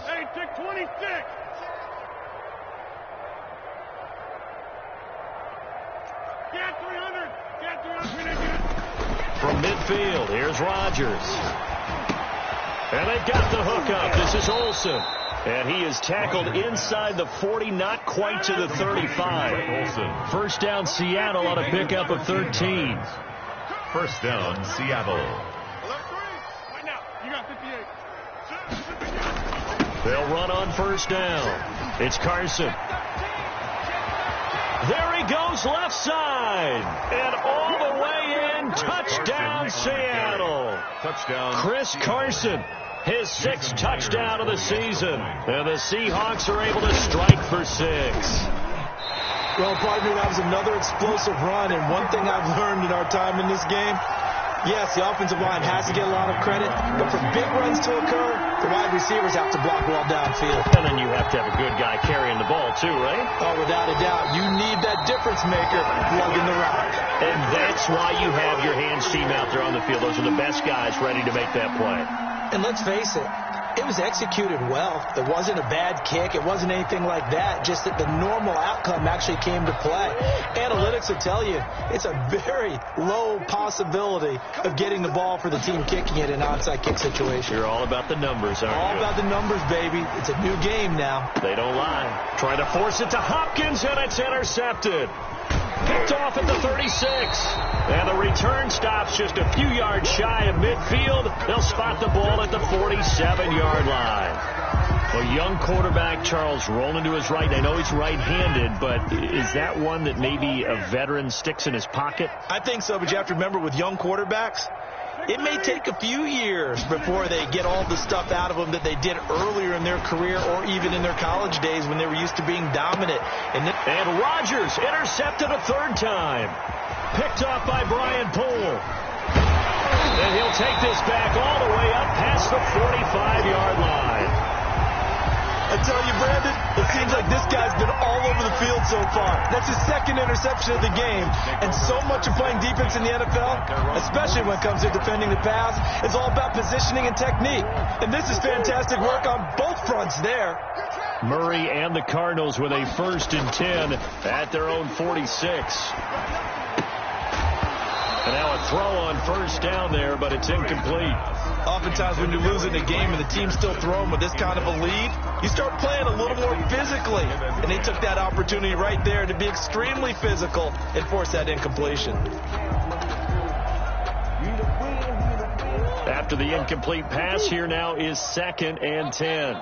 From midfield, here's Rodgers. And they've got the hook up. This is Olsen. And he is tackled inside the 40, not quite to the 35. Olsen. First down, Seattle on a pickup of 13. First down, Seattle. They'll run on first down. It's Carson. There he goes, left side. And all the way in, touchdown Seattle. Touchdown. Chris Carson, his 6th touchdown of the season. And the Seahawks are able to strike for 6. Well, partner, that was another explosive run. And one thing I've learned in our time in this game, yes, the offensive line has to get a lot of credit, but for big runs to occur, the wide receivers have to block well downfield. And then you have to have a good guy carrying the ball, too, right? Oh, without a doubt. You need that difference maker lugging the rock. And that's why you have your hands team out there on the field. Those are the best guys ready to make that play. And let's face it, it was executed well. It wasn't a bad kick. It wasn't anything like that. Just that the normal outcome actually came to play. Analytics will tell you it's a very low possibility of getting the ball for the team kicking it in an onside kick situation. You're all about the numbers, aren't you? All about the numbers, baby. It's a new game now. They don't lie. Trying to force it to Hopkins, and it's intercepted. Picked off at the 36. And the return stops just a few yards shy of midfield. They'll spot the ball at the 47-yard line. A young quarterback, Charles, rolling to his right. I know he's right-handed, but is that one that maybe a veteran sticks in his pocket? I think so, but you have to remember with young quarterbacks, it may take a few years before they get all the stuff out of them that they did earlier in their career or even in their college days when they were used to being dominant. And Rodgers intercepted a 3rd time. Picked off by Brian Poole. And he'll take this back all the way up past the 45-yard line. I tell you, Brandon, it seems like this guy's been all over the field so far. That's his 2nd interception of the game. And so much of playing defense in the NFL, especially when it comes to defending the pass, is all about positioning and technique. And this is fantastic work on both fronts there. Murray and the Cardinals with a 1st and 10 at their own 46. And now a throw on first down there, but it's incomplete. Oftentimes when you're losing a game and the team's still throwing with this kind of a lead, you start playing a little more physically. And they took that opportunity right there to be extremely physical and force that incompletion. After the incomplete pass, here now is 2nd and 10.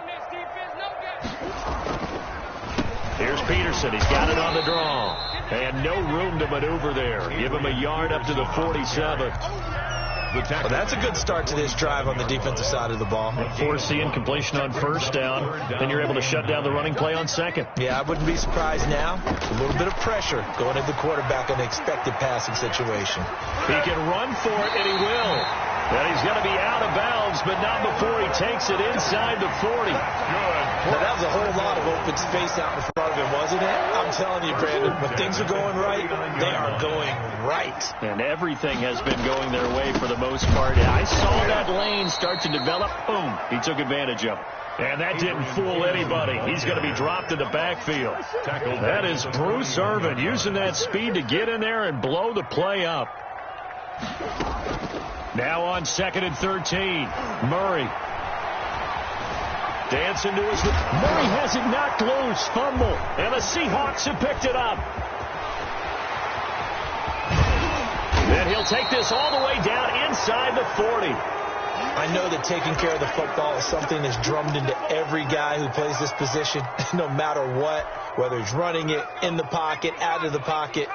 Here's Peterson. He's got it on the draw. And no room to maneuver there. Give him a yard up to the 47. Well, that's a good start to this drive on the defensive side of the ball. Force the incompletion on first down. Then you're able to shut down the running play on 2nd. Yeah, I wouldn't be surprised now. A little bit of pressure going at the quarterback in an expected passing situation. He can run for it, and he will. And he's going to be out of bounds, but not before he takes it inside the 40. Now, that was a whole lot of open space out in front of him, wasn't it? I'm telling you, Brandon, when things are going right, they are going right. And everything has been going their way for the most part. I saw that lane start to develop. Boom. He took advantage of it. And that didn't fool anybody. He's going to be dropped in the backfield. That is Bruce Irvin using that speed to get in there and blow the play up. Now on 2nd and 13, Murray. Dancing to his... Murray has it knocked loose. Fumble. And the Seahawks have picked it up. And he'll take this all the way down inside the 40. I know that taking care of the football is something that's drummed into every guy who plays this position, no matter what, whether he's running it in the pocket, out of the pocket.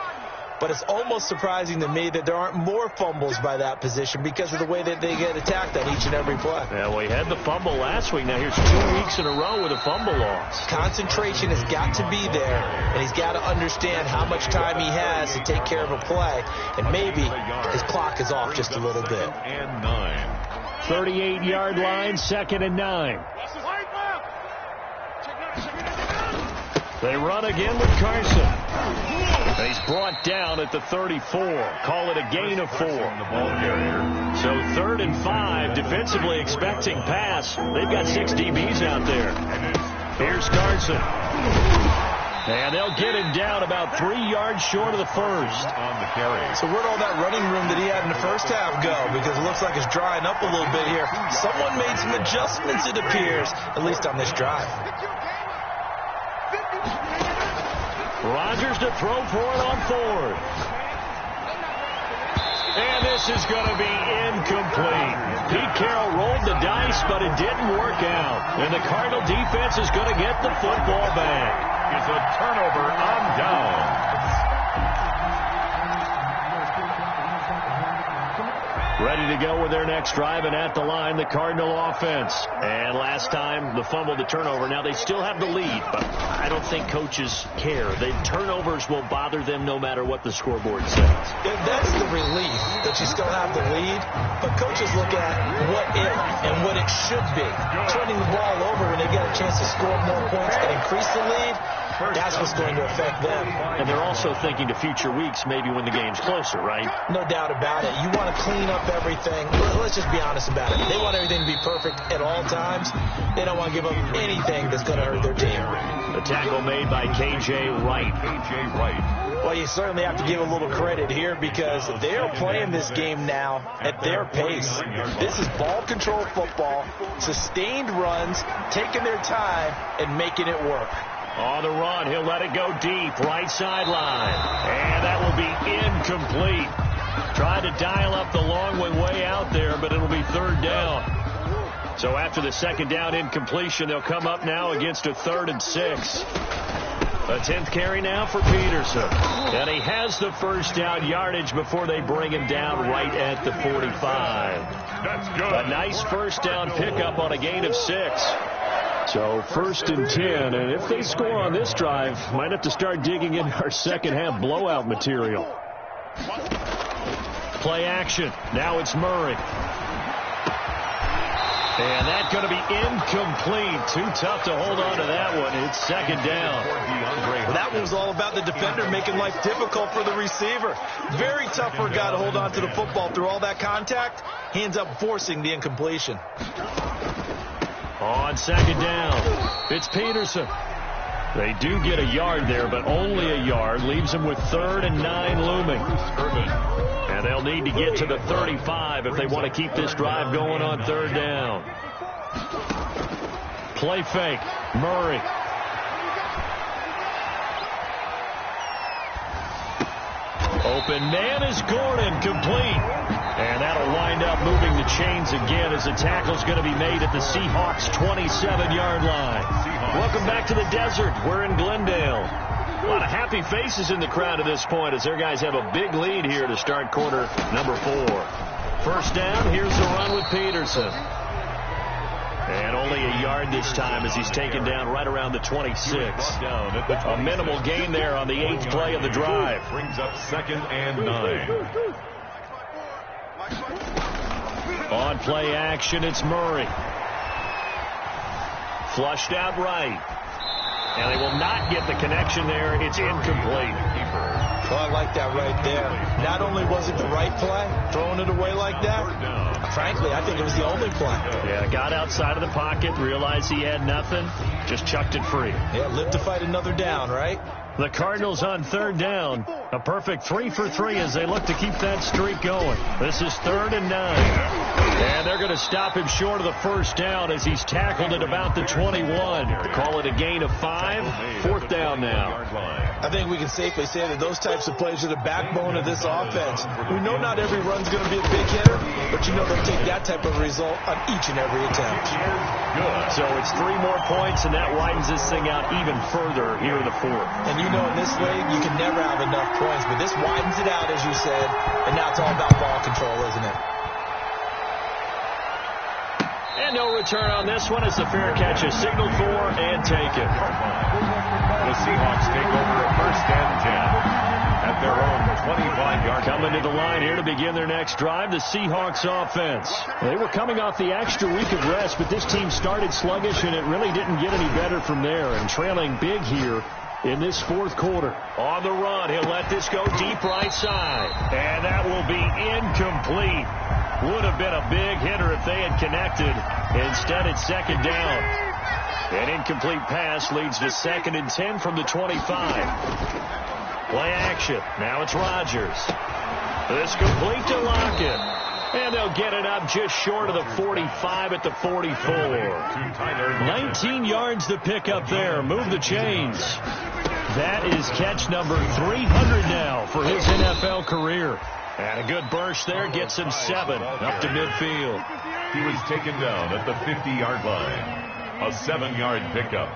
But it's almost surprising to me that there aren't more fumbles by that position because of the way that they get attacked on each and every play. Yeah, we had the fumble last week. Now here's 2 weeks in a row with a fumble loss. Concentration has got to be there, and he's got to understand how much time he has to take care of a play. And maybe his clock is off just a little bit. And 9. 38-yard line, 2nd and 9. They run again with Carson. And he's brought down at the 34. Call it a gain of 4. So 3rd and 5, defensively expecting pass. They've got 6 DBs out there. Here's Carson. And they'll get him down about 3 yards short of the first. On the carry. So where'd all that running room that he had in the first half go? Because it looks like it's drying up a little bit here. Someone made some adjustments, it appears, at least on this drive. Rodgers to throw for it on 4th. And this is going to be incomplete. Pete Carroll rolled the dice, but it didn't work out. And the Cardinal defense is going to get the football back. It's a turnover on down. Ready to go with their next drive, and at the line, the Cardinal offense. And last time, the fumble, the turnover. Now, they still have the lead, but I don't think coaches care. The turnovers will bother them no matter what the scoreboard says. That's the relief that you still have the lead, but coaches look at what if and what it should be. Turning the ball over when they get a chance to score more points and increase the lead, that's what's going to affect them. And they're also thinking to future weeks, maybe when the game's closer, right? No doubt about it. You want to clean up everything. Let's just be honest about it. They want everything to be perfect at all times. They don't want to give up anything that's going to hurt their team. The tackle made by K.J. Wright. K.J. Wright. Well, you certainly have to give a little credit here because they are playing this game now at their pace. This is ball control football, sustained runs, taking their time, and making it work. On the run, he'll let it go deep, right sideline. And that will be incomplete. Tried to dial up the long one way out there, but it'll be 3rd down. So after the 2nd down incompletion, they'll come up now against a 3rd and 6. A 10th carry now for Peterson. And he has the first down yardage before they bring him down right at the 45. That's good. A nice first down pickup on a gain of 6. So 1st and 10, and if they score on this drive, might have to start digging in our second half blowout material. Play action. Now it's Murray. And that's going to be incomplete. Too tough to hold on to that one. It's 2nd down. Well, that one was all about the defender making life difficult for the receiver. Very tough for a guy to hold on to the football through all that contact. He ends up forcing the incompletion. On 2nd down, it's Peterson. They do get a yard there, but only a yard. Leaves them with 3rd and 9 looming. And they'll need to get to the 35 if they want to keep this drive going on 3rd down. Play fake. Murray. Open man is Gordon, complete. And that'll wind up moving the chains again as the tackle's going to be made at the Seahawks' 27-yard line. Welcome back to the desert. We're in Glendale. A lot of happy faces in the crowd at this point as their guys have a big lead here to start quarter number 4. First down, here's the run with Peterson. And only a yard this time as he's taken down right around the 26. A minimal gain there on the 8th play of the drive. Brings up 2nd and 9. On play action, it's Murray. Flushed out right. And they will not get the connection there. It's incomplete. Well, I like that right there. Not only was it the right play, throwing it away like that, frankly, I think it was the only play. Yeah, got outside of the pocket, realized he had nothing, just chucked it free. Yeah, live to fight another down, right? The Cardinals on third down. A perfect 3 for 3 as they look to keep that streak going. This is 3rd and 9. And they're going to stop him short of the first down as he's tackled at about the 21. Call it a gain of 5. 4th down now. I think we can safely say that those types of plays are the backbone of this offense. We know not every run's going to be a big hitter, but you know they'll take that type of result on each and every attempt. Good. So it's 3 more points, and that widens this thing out even further here in the 4th. And you know in this league, you can never have enough points, but this widens it out, as you said, and now it's all about ball control, isn't it? And no return on this one as the fair catch is signaled for and taken. The Seahawks take over at 1st and 10 at their own 25-yard. Coming to the line here to begin their next drive, the Seahawks offense. They were coming off the extra week of rest, but this team started sluggish, and it really didn't get any better from there, and trailing big here in this 4th quarter. On the run, he'll let this go deep right side. And that will be incomplete. Would have been a big hitter if they had connected. Instead, it's 2nd down. An incomplete pass leads to 2nd and 10 from the 25. Play action. Now it's Rodgers. This complete to Lockett. And they'll get it up just short of the 45 at the 44. 19 yards to pick up there. Move the chains. That is catch number 300 now for his NFL career. And a good burst there gets him 7 up to midfield. He was taken down at the 50-yard line. A 7-yard pickup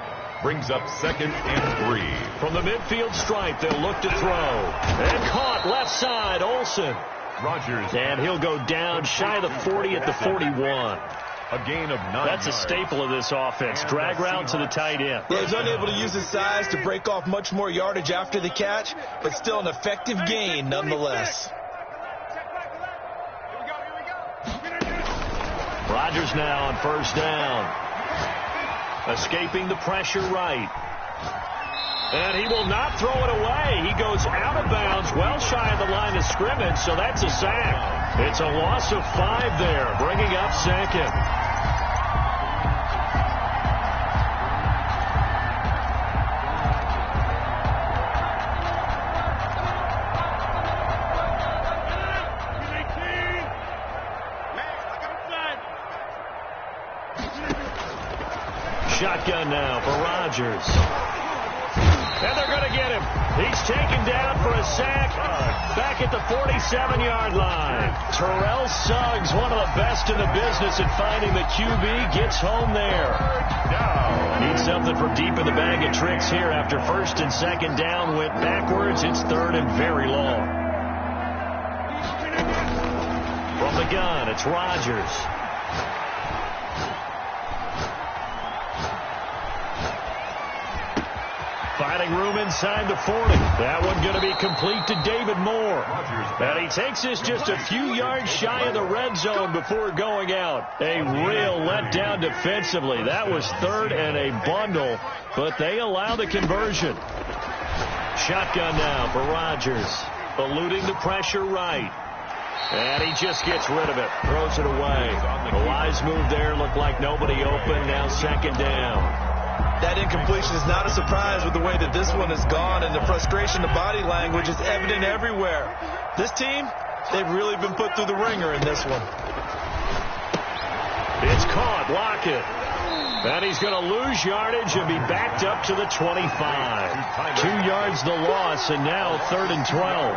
brings up 2nd and 3. From the midfield stripe, they'll look to throw. And caught left side, Olsen. Rodgers. And he'll go down shy of the 40 at the 41. A gain of 9 That's a yards. staple of this offense. Drag route to the tight end. Yeah, he's unable to use his size to break off much more yardage after the catch, but still an effective gain nonetheless. Rodgers now on 1st down. Escaping the pressure right. And he will not throw it away. He goes out of bounds, well shy of the line of scrimmage, so that's a sack. It's a loss of 5 there, bringing up 2nd. Shotgun now for Rodgers. And they're going to get him. He's taken down for a sack back at the 47-yard line. Terrell Suggs, one of the best in the business at finding the QB, gets home there. Needs something from deep in the bag of tricks here after 1st and 2nd down went backwards. It's 3rd and very long. From the gun, it's Rodgers. Finding room inside the 40. That one going to be complete to David Moore. And he takes this just a few yards shy of the red zone before going out. A real letdown defensively. That was 3rd and a bundle, but they allow the conversion. Shotgun now for Rodgers. Eluding the pressure right. And he just gets rid of it. Throws it away. A wise move there. Looked like nobody open. Now 2nd down. That incompletion is not a surprise with the way that this one has gone, and the frustration, the body language is evident everywhere. This team, they've really been put through the ringer in this one. It's caught, Lockett. And he's going to lose yardage and be backed up to the 25. 2 yards the loss, and now 3rd and 12.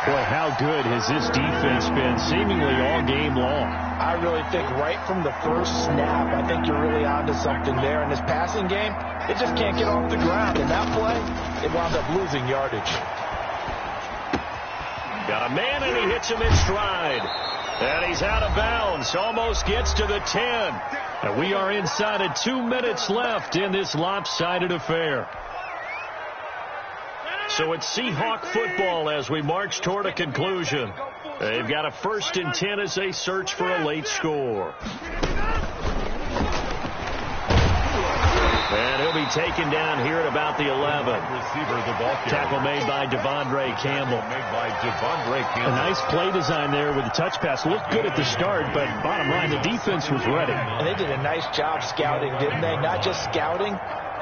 Boy, how good has this defense been seemingly all game long? I really think right from the first snap, I think you're really onto something there. In this passing game, it just can't get off the ground. In that play, it wound up losing yardage. Got a man, and he hits him in stride. And he's out of bounds, almost gets to the 10. And we are inside of 2 minutes left in this lopsided affair. So it's Seahawk football as we march toward a conclusion. They've got a 1st and 10 as they search for a late score. And he'll be taken down here at about the 11. Tackle made by Devondre Campbell. A nice play design there with the touch pass. Looked good at the start, but bottom line, the defense was ready. And they did a nice job scouting, didn't they? Not just scouting,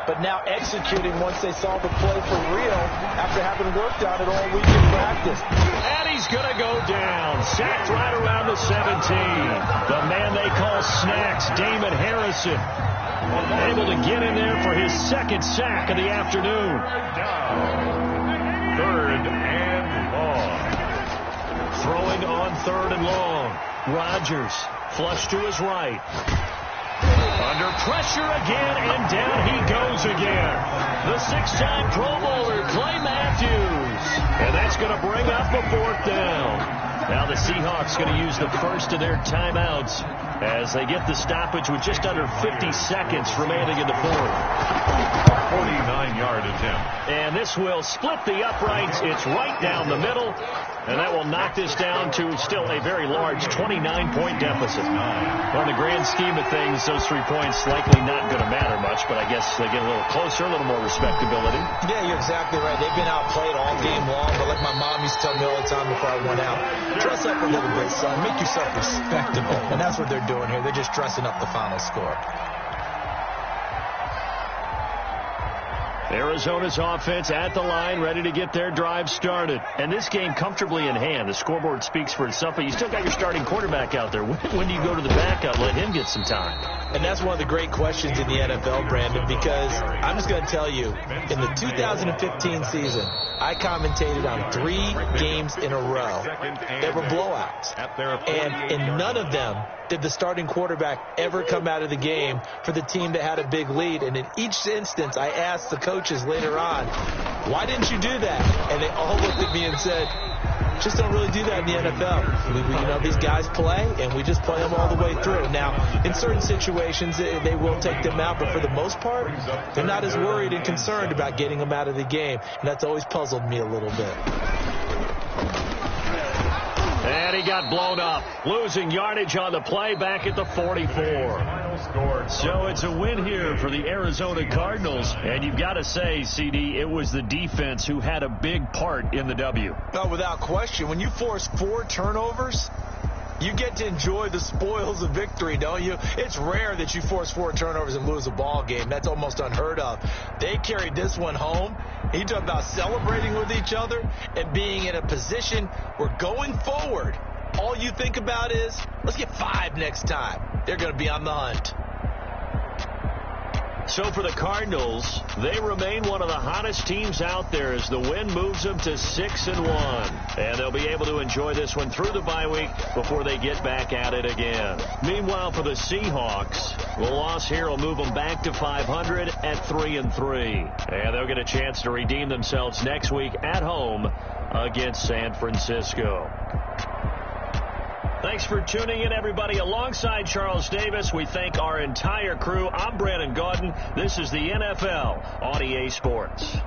but now executing once they saw the play for real after having worked on it all week in practice. And he's going to go down. Sacked right around the 17. The man they call Snacks, Damon Harrison, able to get in there for his 2nd sack of the afternoon. 3rd and long. Throwing on 3rd and long. Rodgers, flush to his right. Under pressure again, and down he goes again. The 6-time Pro Bowler, Clay Matthews. And that's going to bring up a 4th down. Now the Seahawks going to use the first of their timeouts as they get the stoppage with just under 50 seconds remaining in the 4th. 49-yard attempt. And this will split the uprights. It's right down the middle. And that will knock this down to still a very large 29-point deficit. On the grand scheme of things, those 3 points likely not going to matter much, but I guess they get a little closer, a little more respectability. Yeah, you're exactly right. They've been outplayed all game long, but like my mom used to tell me all the time before I went out, dress up a little bit, son. Make yourself respectable. And that's what they're doing here. They're just dressing up the final score. Arizona's offense at the line, ready to get their drive started. And this game comfortably in hand. The scoreboard speaks for itself, but you still got your starting quarterback out there. When do you go to the backup, let him get some time? And that's one of the great questions in the NFL, Brandon, because I'm just going to tell you, in the 2015 season, I commentated on 3 games in a row that were blowouts. And in none of them did the starting quarterback ever come out of the game for the team that had a big lead. And in each instance, I asked the coaches later on, why didn't you do that? And they all looked at me and said, just don't really do that in the NFL. You know, these guys play, and we just play them all the way through. Now, in certain situations, they will take them out, but for the most part, they're not as worried and concerned about getting them out of the game. And that's always puzzled me a little bit. And he got blown up, losing yardage on the play back at the 44. So it's a win here for the Arizona Cardinals. And you've got to say, CD, it was the defense who had a big part in the W. No, without question. When you force 4 turnovers, you get to enjoy the spoils of victory, don't you? It's rare that you force 4 turnovers and lose a ball game. That's almost unheard of. They carried this one home. You talk about celebrating with each other and being in a position where going forward, all you think about is, let's get 5 next time. They're going to be on the hunt. So for the Cardinals, they remain one of the hottest teams out there as the win moves them to 6-1. And they'll be able to enjoy this one through the bye week before they get back at it again. Meanwhile, for the Seahawks, the loss here will move them back to 500 at 3-3. And they'll get a chance to redeem themselves next week at home against San Francisco. Thanks for tuning in, everybody. Alongside Charles Davis, we thank our entire crew. I'm Brandon Gaudin. This is the NFL on EA Sports.